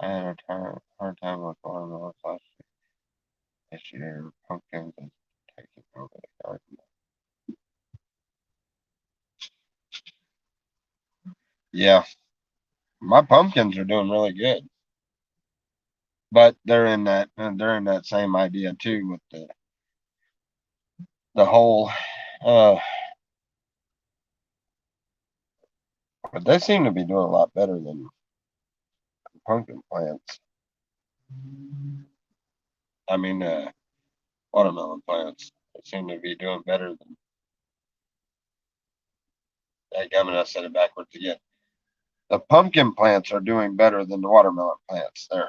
I had a hard time with watermelons last this year. Pumpkins is taking over the garden. Yeah, my pumpkins are doing really good, but they're in that same idea too with the whole. Uh, but they seem to be doing a lot better than pumpkin plants. I mean, watermelon plants. They seem to be doing better than that. Gammon, I said it backwards again. The pumpkin plants are doing better than the watermelon plants. There,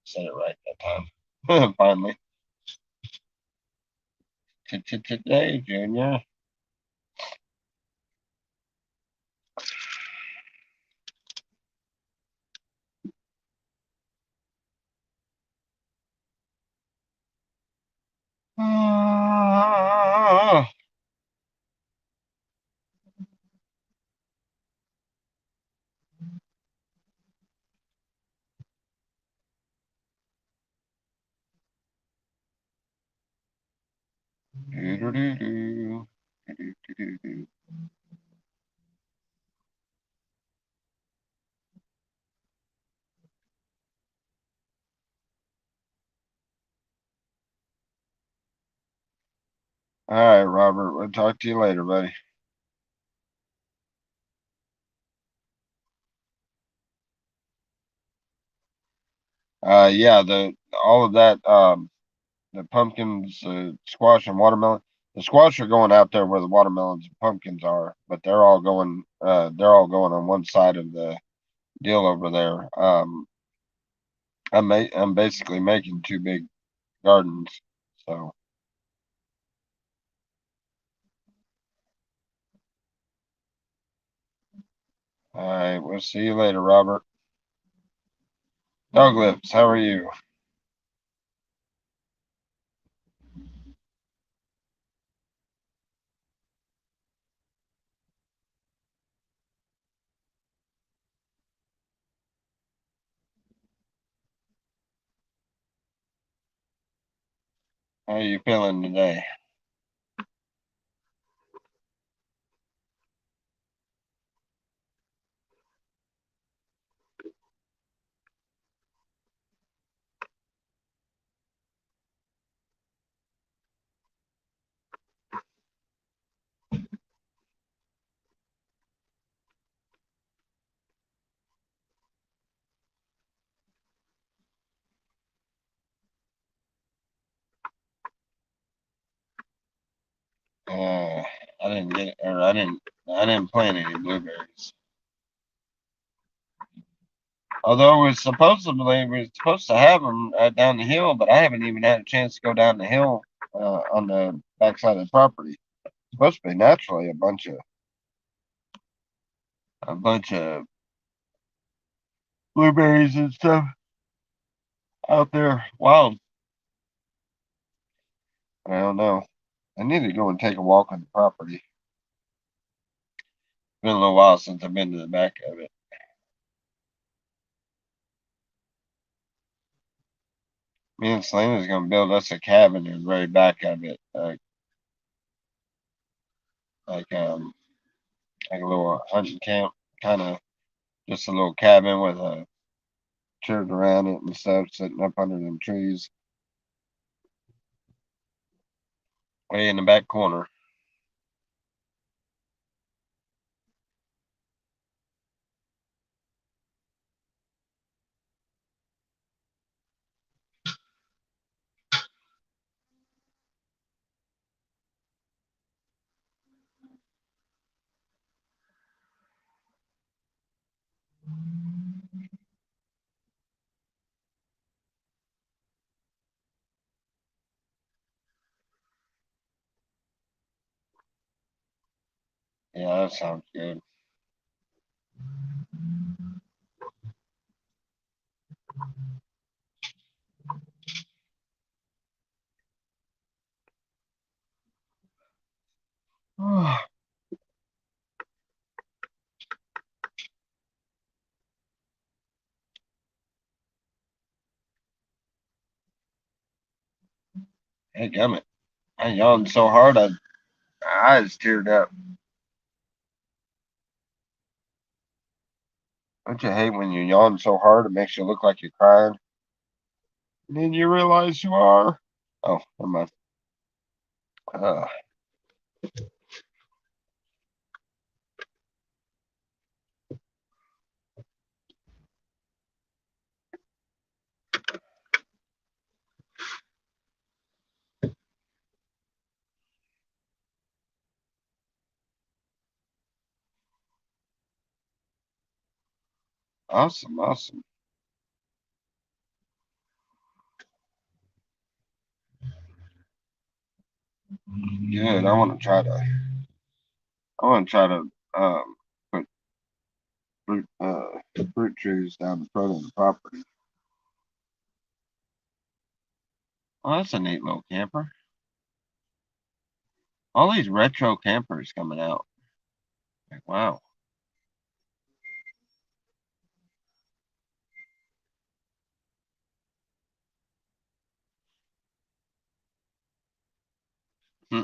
said it right that time. Finally. Today, Junior. All right, Robert. We'll talk to you later, buddy. Yeah, the all of that, the pumpkins, squash, and watermelon. The squash are going out there where the watermelons and pumpkins are, but they're all going on one side of the deal over there. I'm basically making two big gardens. So, all right, we'll see you later, Robert. Dog Lips, how are you? How are you feeling today? Uh, I didn't plant any blueberries. Although we're supposed to have them down the hill, but I haven't even had a chance to go down the hill on the backside of the property. It's supposed to be naturally a bunch of blueberries and stuff. out there wild. I don't know. I need to go and take a walk on the property. It's been a little while since I've been to the back of it. Me and Selena's gonna build us a cabin in the very back of it, like um, like a little hunting camp, kind of just a little cabin with a chairs around it and stuff, sitting up under them trees, way in the back corner. Yeah, that sounds good. Hey, gummit. I yawned so hard, my eyes teared up. Don't you hate when you yawn so hard it makes you look like you're crying? And then you realize you are. Oh, never mind. Uh, awesome, awesome. Good. I want to try to put fruit trees down the front of the property. Oh, that's a neat little camper. All these retro campers coming out. Like, wow. Hmm.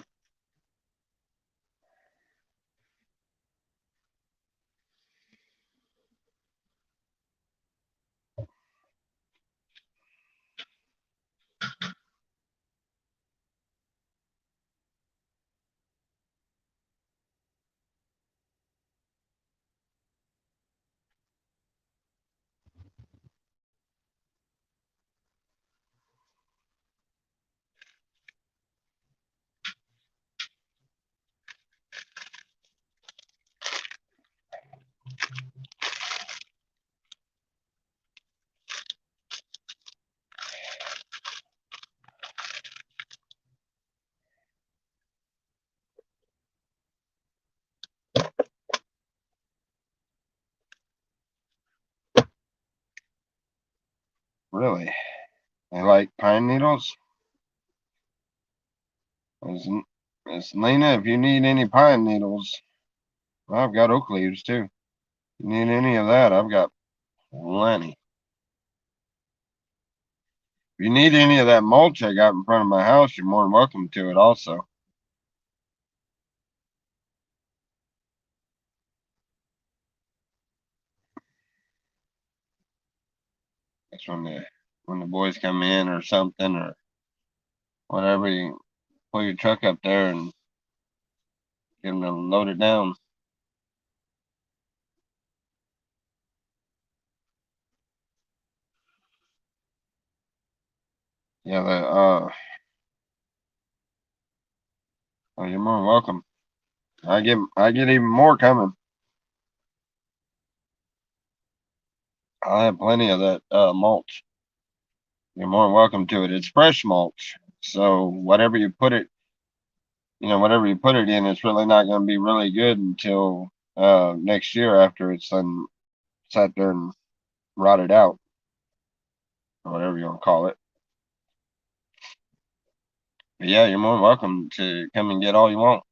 Really? I like pine needles. Miss Miss Lena, if you need any pine needles, I've got oak leaves too. You need any of that? I've got plenty. If you need any of that mulch I got in front of my house, you're more than welcome to it also. That's when the boys come in or something or whatever, you pull your truck up there and get them to load it down. Yeah, oh, you're more than welcome. I get even more coming. I'll have plenty of that mulch. You're more than welcome to it. It's fresh mulch. So whatever you put it in, it's really not going to be really good until next year after it's sat there and rotted out. or whatever you want to call it. But yeah, you're more than welcome to come and get all you want.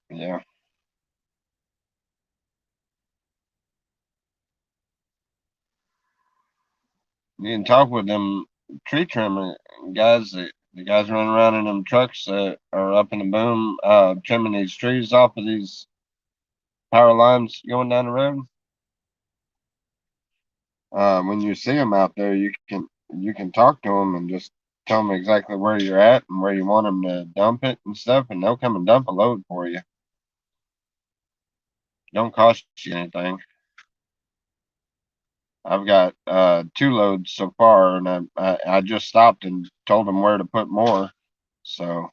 Yeah. You can talk with them tree trimmer guys. The guys running around in them trucks that are up in the boom, trimming these trees off of these power lines going down the road. When you see them out there, you can talk to them and just tell them exactly where you're at and where you want them to dump it and stuff, and they'll come and dump a load for you. Don't cost you anything. I've got two loads so far, and I just stopped and told them where to put more. So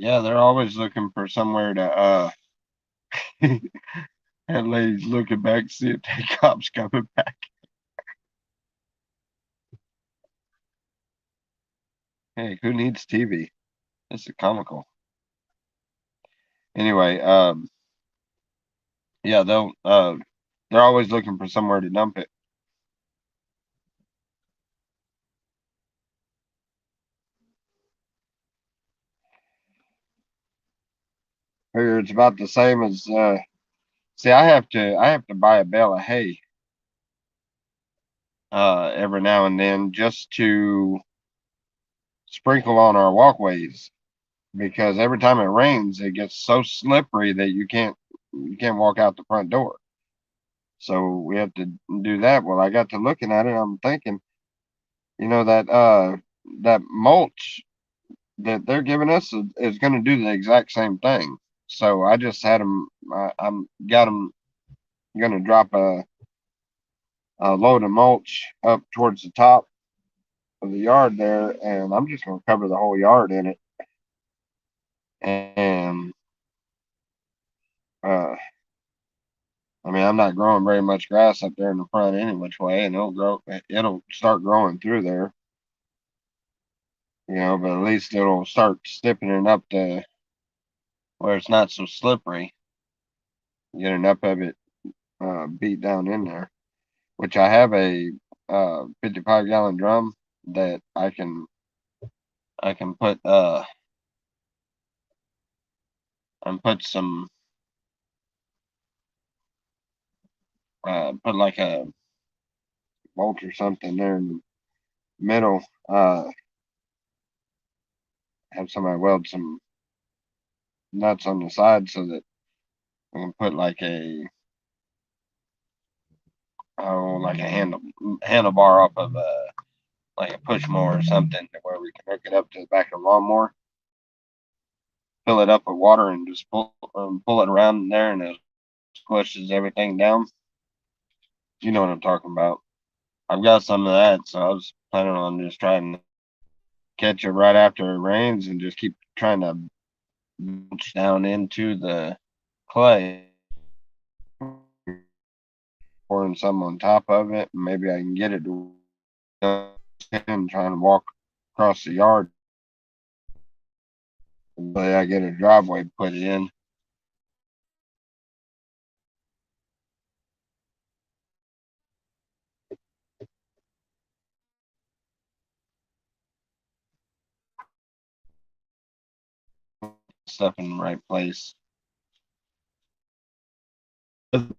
yeah, they're always looking for somewhere to that lady's looking back to see if that cop's coming back. Hey, who needs TV? This is comical. Anyway, yeah, they're always looking for somewhere to dump it. Figure it's about the same as see, I have to buy a bale of hay every now and then just to sprinkle on our walkways because every time it rains it gets so slippery that you can't walk out the front door. So we have to do that. Well, I got to looking at it, I'm thinking, that mulch that they're giving us is going to do the exact same thing. So I just had them. I'm got them going to drop a load of mulch up towards the top of the yard there, and I'm just going to cover the whole yard in it. And uh, I mean, I'm not growing very much grass up there in the front any which way, and it'll grow. It'll start growing through there, but at least it'll start stiffening up to where it's not so slippery. Get enough of it beat down in there. Which I have a 55-gallon drum that I can put some put like a bolt or something there in the middle. Have somebody weld some nuts on the side so that I can put like a handlebar off of like a push mower or something where we can hook it up to the back of the lawnmower, fill it up with water, and just pull it around in there, and it squishes everything down. You know what I'm talking about. I've got some of that, so I was planning on just trying to catch it right after it rains and just keep trying to mulch down into the clay, pouring some on top of it, and maybe I can get it to and trying to walk across the yard. But I get a driveway put in. Stuff in the right place. In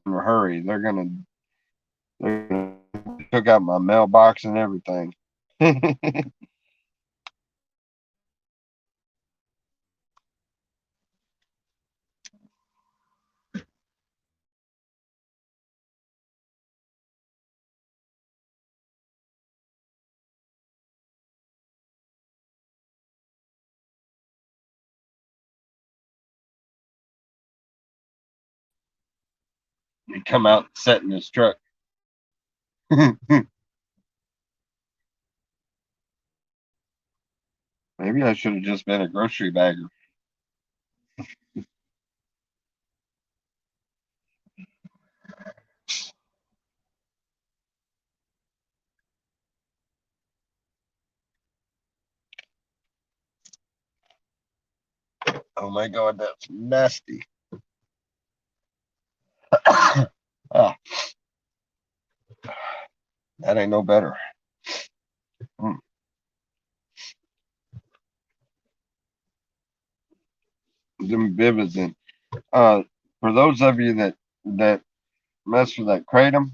a hurry, they're gonna They took out my mailbox and everything. He come out and sat in his truck. Maybe I should have just been a grocery bagger. Oh my god, that's nasty. Ah, that ain't no better. Mm. Them Vivizin. Uh, for those of you that mess with that kratom,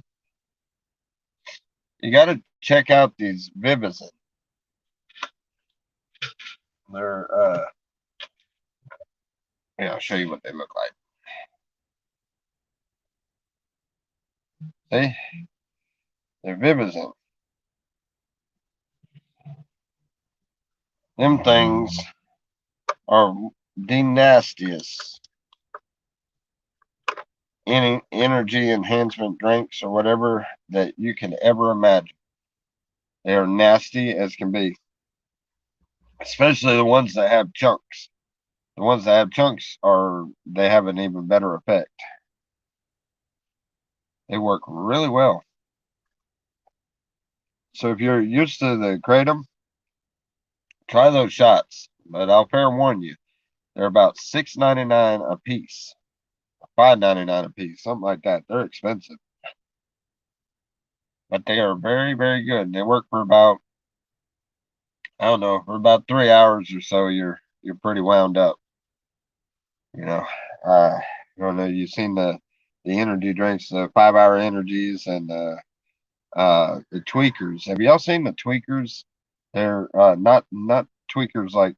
you got to check out these Vivizin. They're yeah, I'll show you what they look like. See, they're Vivizin. Them things are the nastiest. Any energy enhancement drinks or whatever that you can ever imagine. They are nasty as can be, especially the ones that have chunks. The ones that have chunks are they have an even better effect. They work really well. So if you're used to the kratom, try those shots. But I'll fair warn you, they're about $6.99 a piece, $5.99 a piece, something like that. They're expensive, but they are very, very good. They work for about I don't know for about 3 hours or so. You're pretty wound up. You know, I don't know. You've seen the energy drinks, the 5 hour energies, and the tweakers. Have y'all seen the tweakers? They're not tweakers like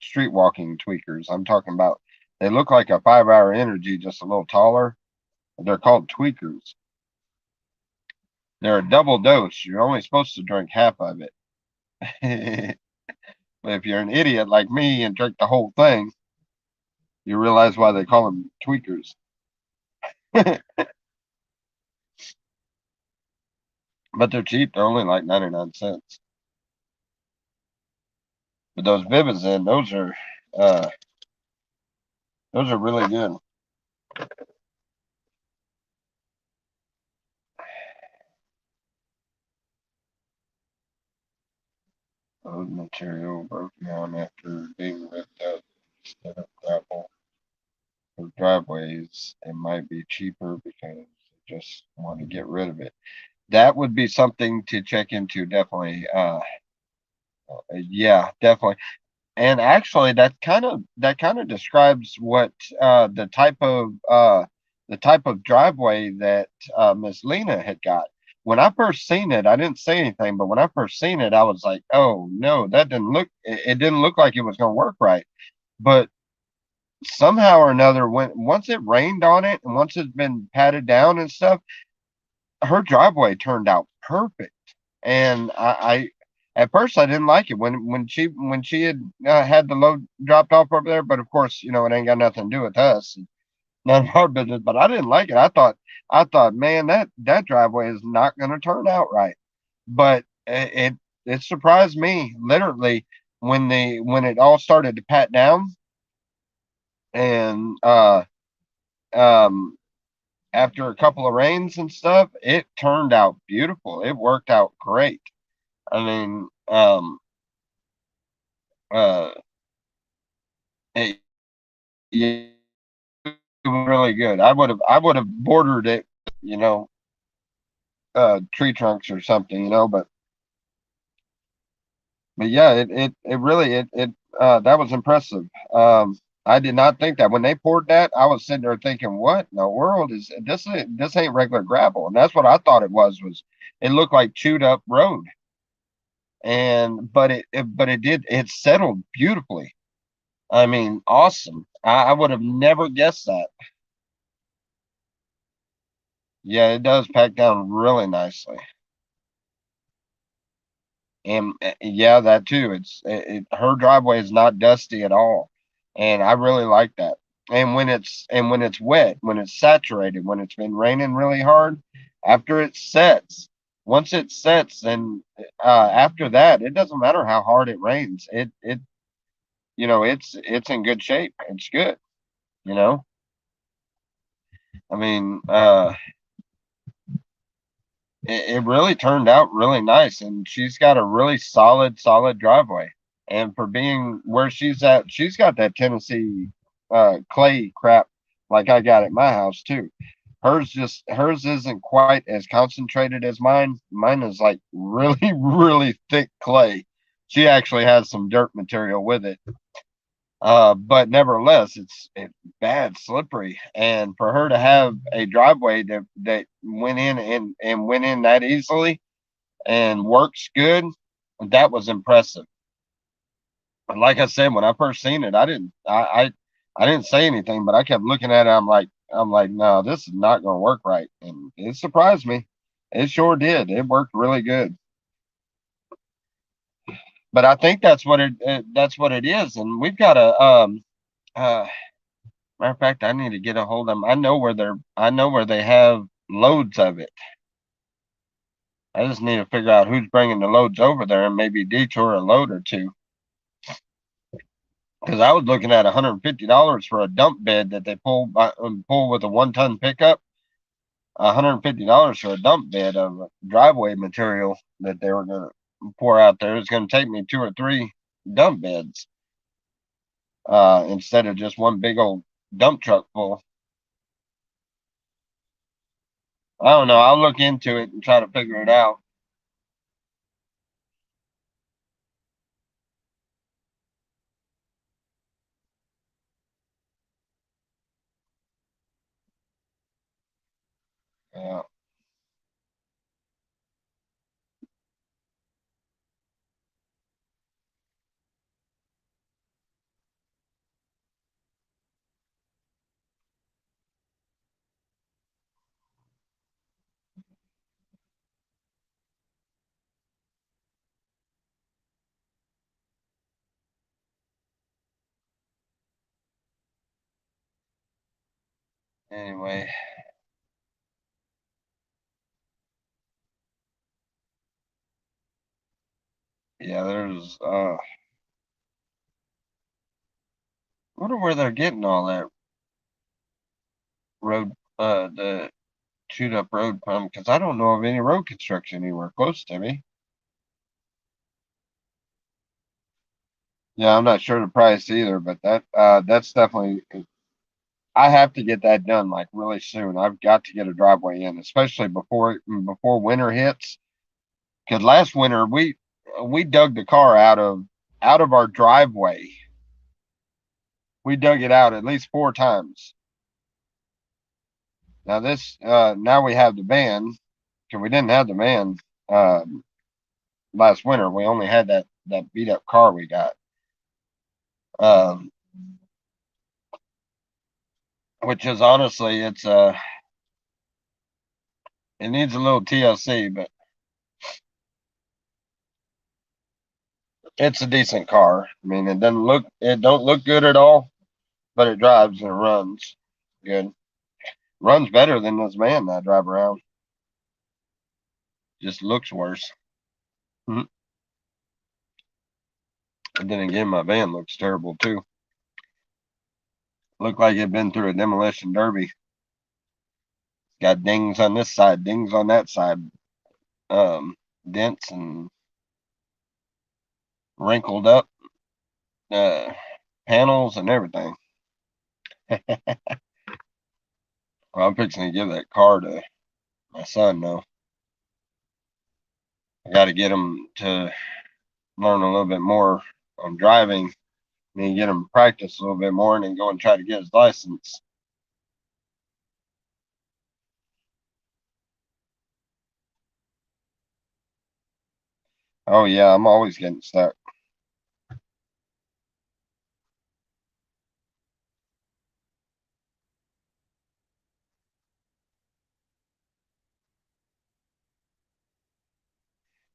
street walking tweakers. I'm talking about they look like a 5 hour energy, just a little taller. They're called tweakers. They're a double dose. You're only supposed to drink half of it. But if you're an idiot like me and drink the whole thing, you realize why they call them tweakers. But they're cheap. They're only like 99 cents. But those Vivizin, uh, those are really good. Road material broken down after being ripped up instead of gravel for driveways. It might be cheaper because they just want to get rid of it. That would be something to check into, definitely. Yeah, definitely. And actually, that kind of describes what the type of driveway that Miss Lena had got. When I first seen it, I didn't say anything, but when I first seen it, I was like, "Oh no, that didn't look. It didn't look like it was going to work right." But somehow or another, when once it rained on it and once it's been patted down and stuff, her driveway turned out perfect. And I at first I didn't like it when she had had the load dropped off over there. But of course, it ain't got nothing to do with us, none of our business. But I didn't like it. I thought, man, that driveway is not going to turn out right. But it surprised me literally when it all started to pat down and um after a couple of rains and stuff, it turned out beautiful. It worked out great. I mean, uh, it, yeah, it was really good. I would have bordered it, you know, tree trunks or something, but yeah, it really that was impressive. I did not think that when they poured that. I was sitting there thinking, "What in the world is this? This ain't regular gravel." And that's what I thought it was. Was it looked like chewed up road? And but it did. It settled beautifully. I mean, awesome. I would have never guessed that. Yeah, it does pack down really nicely. And yeah, that too. Her driveway is not dusty at all, and I really like that. And when it's wet, when it's saturated, when it's been raining really hard, after it sets, once it sets, and after that, it doesn't matter how hard it rains. It it's in good shape. It's good. You know, I mean, it really turned out really nice, and she's got a really solid driveway. And for being where she's at, she's got that Tennessee clay crap like I got at my house too. Hers isn't quite as concentrated as mine. Mine is like really really thick clay. She actually has some dirt material with it. But nevertheless, it's bad slippery, and for her to have a driveway that went in and went in that easily and works good, that was impressive. And like I said, when I first seen it, I didn't say anything, but I kept looking at it. I'm like, no, this is not going to work right, and it surprised me. It sure did. It worked really good. But I think that's what it is, and we've got a uh matter of fact, I need to get a hold of them. I know where they have loads of it. I just need to figure out who's bringing the loads over there and maybe detour a load or two. Because I was looking at $150 for a dump bed that they pull with a 1 ton pickup. $150 for a dump bed of driveway material that they were going to pour out there. It's going to take me 2 or 3 dump beds instead of just one big old dump truck full. I don't know. I'll look into it and try to figure it out. Yeah. Anyway, yeah, there's wonder where they're getting all that road the chewed up road from because I don't know of any road construction anywhere close to me. Yeah, I'm not sure the price either, but that's definitely I have to get that done like really soon. I've got to get a driveway in, especially before winter hits. Because last winter we dug the car out of our driveway. We dug it out at least 4 times. Now we have the van because we didn't have the van uh, last winter. We only had that beat up car we got, um, which is honestly it needs a little TLC, but it's a decent car. I mean, it don't look good at all, but it drives and it runs good. Runs better than this van that I drive around. Just looks worse. Mhm. And then again, my van looks terrible too. Looked like it'd been through a demolition derby. Got dings on this side, dings on that side, um, dents and wrinkled up uh, panels and everything. Well, I'm fixing to give that car to my son though. I got to get him to learn a little bit more on driving And then get him practice a little bit more and then go and try to get his license. Oh yeah, I'm always getting stuck.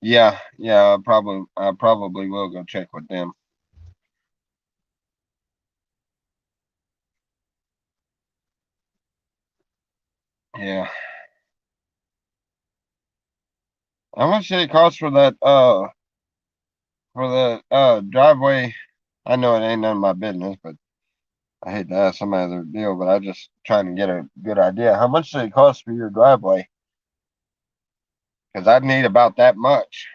Yeah, yeah, I probably will go check with them. Yeah. How much did it cost for the driveway? I know it ain't none of my business, but I hate to ask somebody their deal, but I just trying to get a good idea. How much did it cost for your driveway? Because I'd need about that much,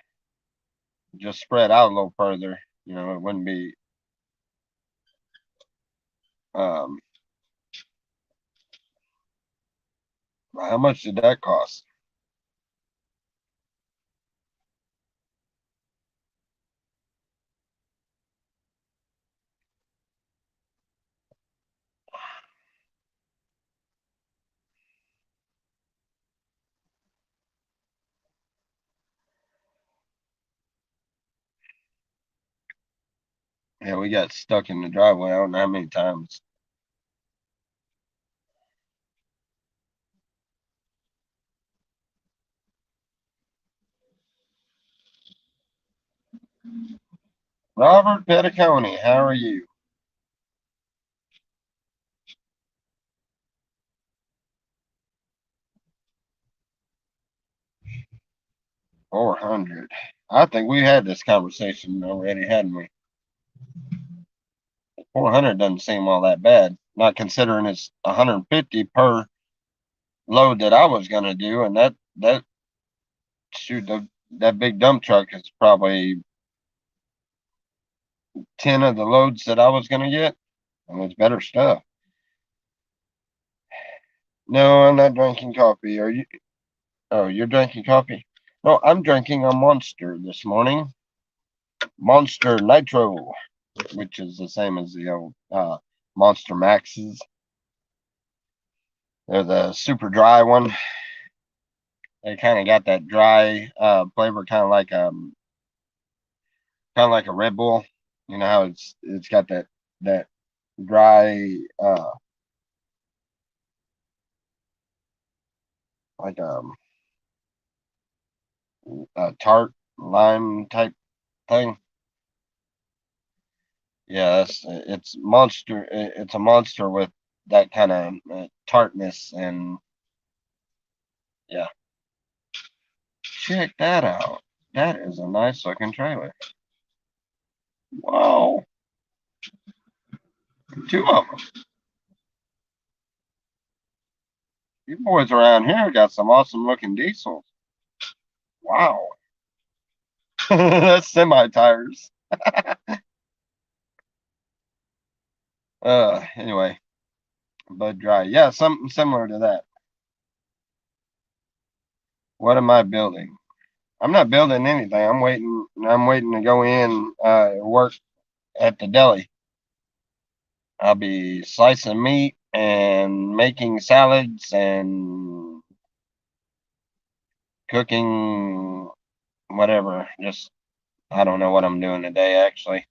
just spread out a little further. You know, it wouldn't be. Um, how much did that cost? Yeah, we got stuck in the driveway. I don't know how many times. Robert Petticone, how are you? 400. I think we had this conversation already, hadn't we? 400 doesn't seem all that bad, not considering it's 150 per load that I was going to do. And shoot, that big dump truck is probably 10 of the loads that I was going to get. And it's better stuff. No, I'm not drinking coffee. Are you? Oh, you're drinking coffee? No, I'm drinking a Monster this morning. Monster Nitro, which is the same as the old Monster Maxes. They're the super dry one. They kind of got that dry flavor, kind of like a Red Bull. You know how it's got that dry like a tart lime type thing. Yeah, it's monster. It's a monster with that kind of tartness and yeah. Check that out. That is a nice looking trailer. Wow, two of them. You boys around here got some awesome looking diesels. Wow. That's semi tires. Anyway, Bud Dry. Yeah, something similar to that. What am I building? I'm not building anything. I'm waiting to go in work at the deli. I'll be slicing meat and making salads and cooking whatever. Just I don't know what I'm doing today actually.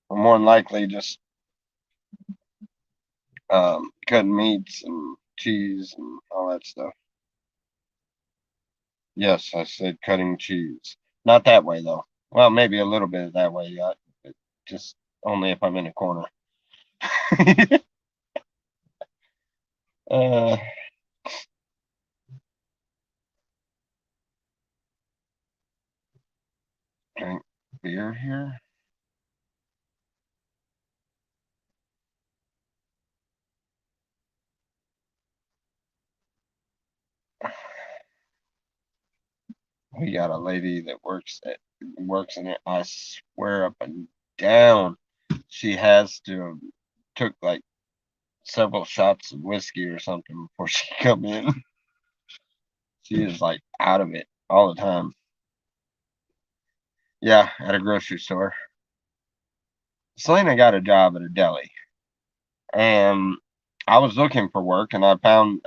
More than likely just cutting meats and cheese and all that stuff. Yes, I said cutting cheese. Not that way though. Well, maybe a little bit that way. Just only if I'm in a corner. uh, drink beer here. We got a lady that works in it. I swear up and down, she has to have took like several shots of whiskey or something before she come in. She is like out of it all the time. Yeah, at a grocery store. Selena got a job at a deli, and I was looking for work, and I found,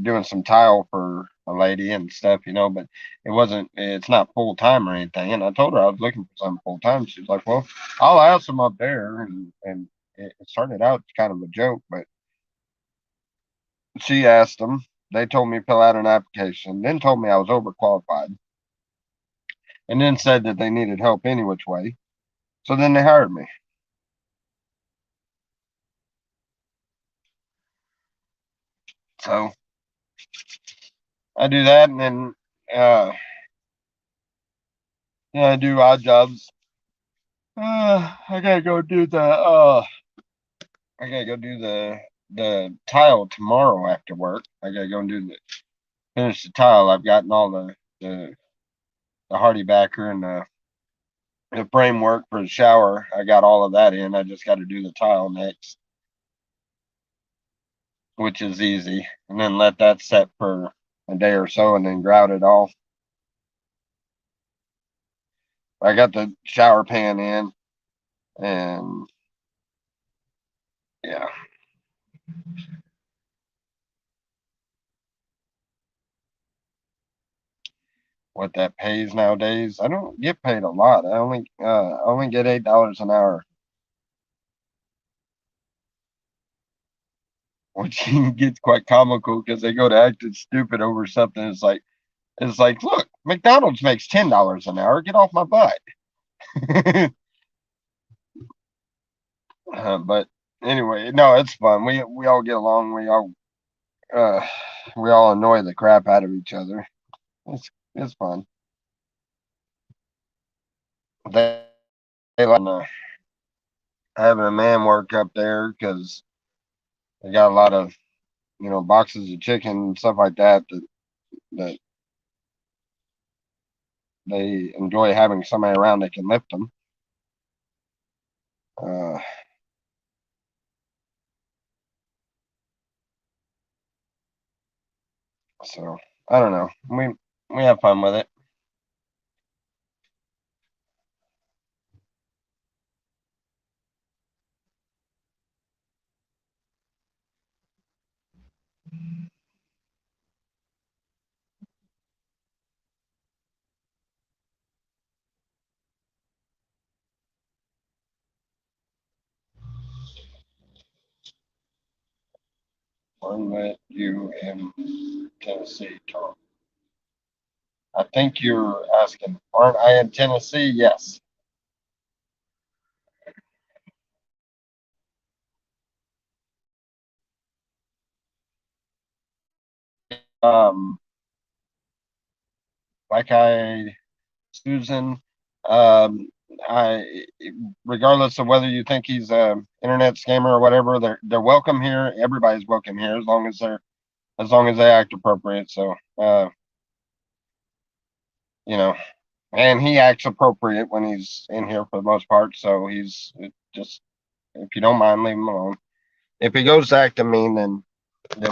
doing some tile for a lady and stuff, but it's not full time or anything. And I told her I was looking for something full time. She's like, well, I'll ask them up there. And it started out kind of a joke, but she asked them. They told me to fill out an application, then told me I was overqualified, and then said that they needed help any which way. So then they hired me. So I do that, and then I do odd jobs. I gotta go do the tile tomorrow after work. I gotta go and finish the tile. I've gotten all the hardy backer and the framework for the shower. I got all of that in. I just got to do the tile next, which is easy, and then let that set for a day or so, and then grout it all. I got the shower pan in, and yeah. What that pays nowadays. I don't get paid a lot. I only get $8 an hour, which gets quite comical because they go to acting stupid over something. It's like, look, McDonald's makes $10 an hour. Get off my butt. But anyway, no, it's fun. We all get along. Uh we all annoy the crap out of each other. It's fun. They, they like having a man work up there because they got a lot of boxes of chicken and stuff like that they enjoy having somebody around that can lift them. Uh, so I don't know. We have fun with it. One that you in Tennessee, Tom. I think you're asking, aren't I in Tennessee? Yes. Um, like I, Susan, um, I, regardless of whether you think he's a internet scammer or whatever, they're welcome here. Everybody's welcome here as long as they act appropriate. So, you know, and he acts appropriate when he's in here for the most part. So he's just, if you don't mind, leave him alone. If he goes acting mean, then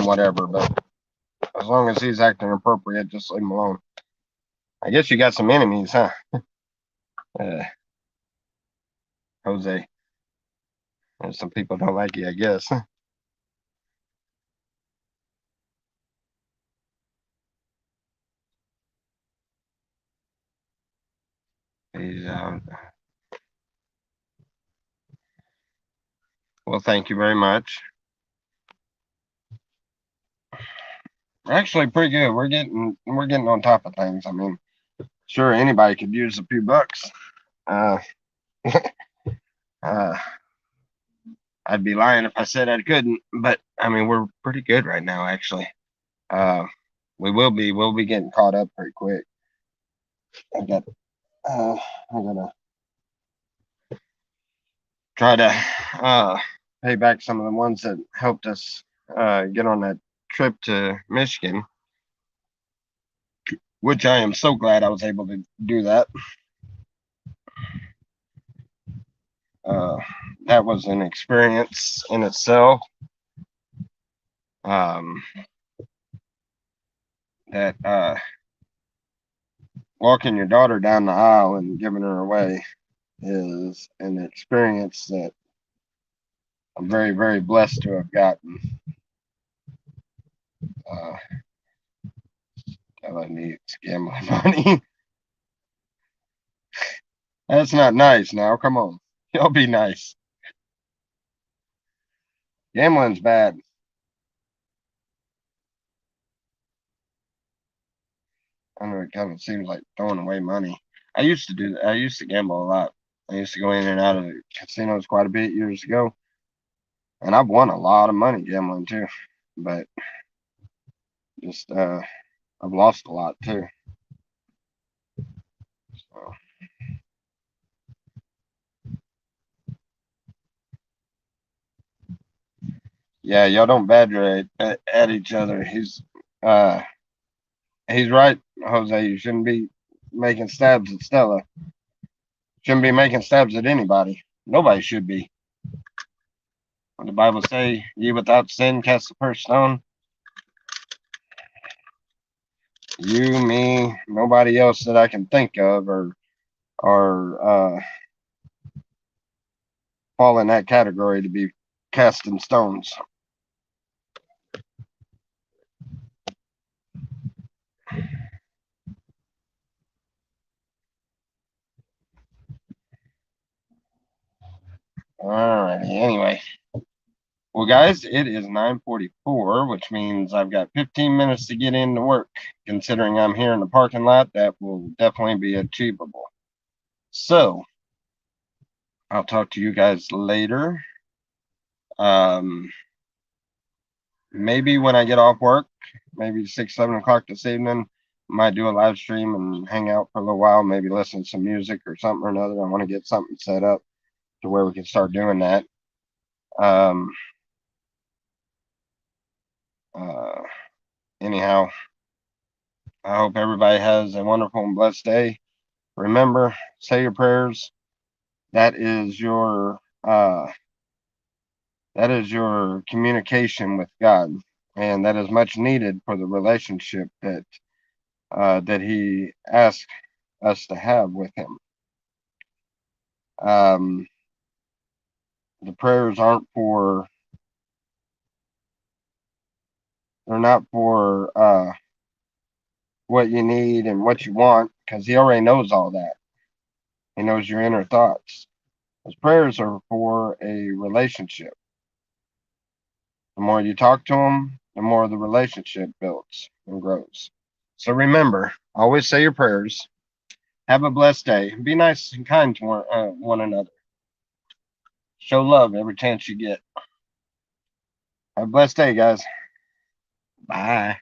whatever. But as long as he's acting appropriate, just leave him alone. I guess you got some enemies, huh? Uh, Jose. And some people don't like you, I guess. He's, well, thank you very much. We're actually pretty good. We're getting on top of things. I mean, sure, anybody could use a few bucks. Uh, uh, I'd be lying if I said I couldn't, but I mean, we're pretty good right now, actually. Uh, we'll be getting caught up pretty quick. I got, I'm gonna try to uh, pay back some of the ones that helped us get on that trip to Michigan, which I am so glad I was able to do that. Uh, that was an experience in itself. Um, that walking your daughter down the aisle and giving her away. is an experience that I'm very, very blessed to have gotten. Uh, telling me it's gambling money. That's not nice now. Come on. Y'all be nice. Gambling's bad. I know it kind of seems like throwing away money. I used to do that. I used to gamble a lot. I used to go in and out of the casinos quite a bit years ago. And I've won a lot of money gambling too. But just I've lost a lot too. So yeah, y'all don't badger at each other. Uh he's right, Jose. You shouldn't be making stabs at Stella. Shouldn't be making stabs at anybody. Nobody should be. What the Bible say, ye without sin cast the first stone. You, me, nobody else that I can think of or fall in that category to be casting stones. Alrighty, anyway. Well, guys, it is 9:44, which means I've got 15 minutes to get into work. Considering I'm here in the parking lot, that will definitely be achievable. So, I'll talk to you guys later. Um, maybe when I get off work, maybe 6, 7 o'clock this evening, might do a live stream and hang out for a little while, maybe listen to some music or something or another. I want to get something set up to where we can start doing that. Um, uh, anyhow, I hope everybody has a wonderful and blessed day. Remember, say your prayers. That is your communication with God, and that is much needed for the relationship that He asks us to have with Him. Um, the prayers aren't for they're not for what you need and what you want, because He already knows all that. He knows your inner thoughts. His prayers are for a relationship. The more you talk to Him, the more the relationship builds and grows. So remember, always say your prayers. Have a blessed day. Be nice and kind to one another. Show love every chance you get. Have a blessed day, guys. Bye.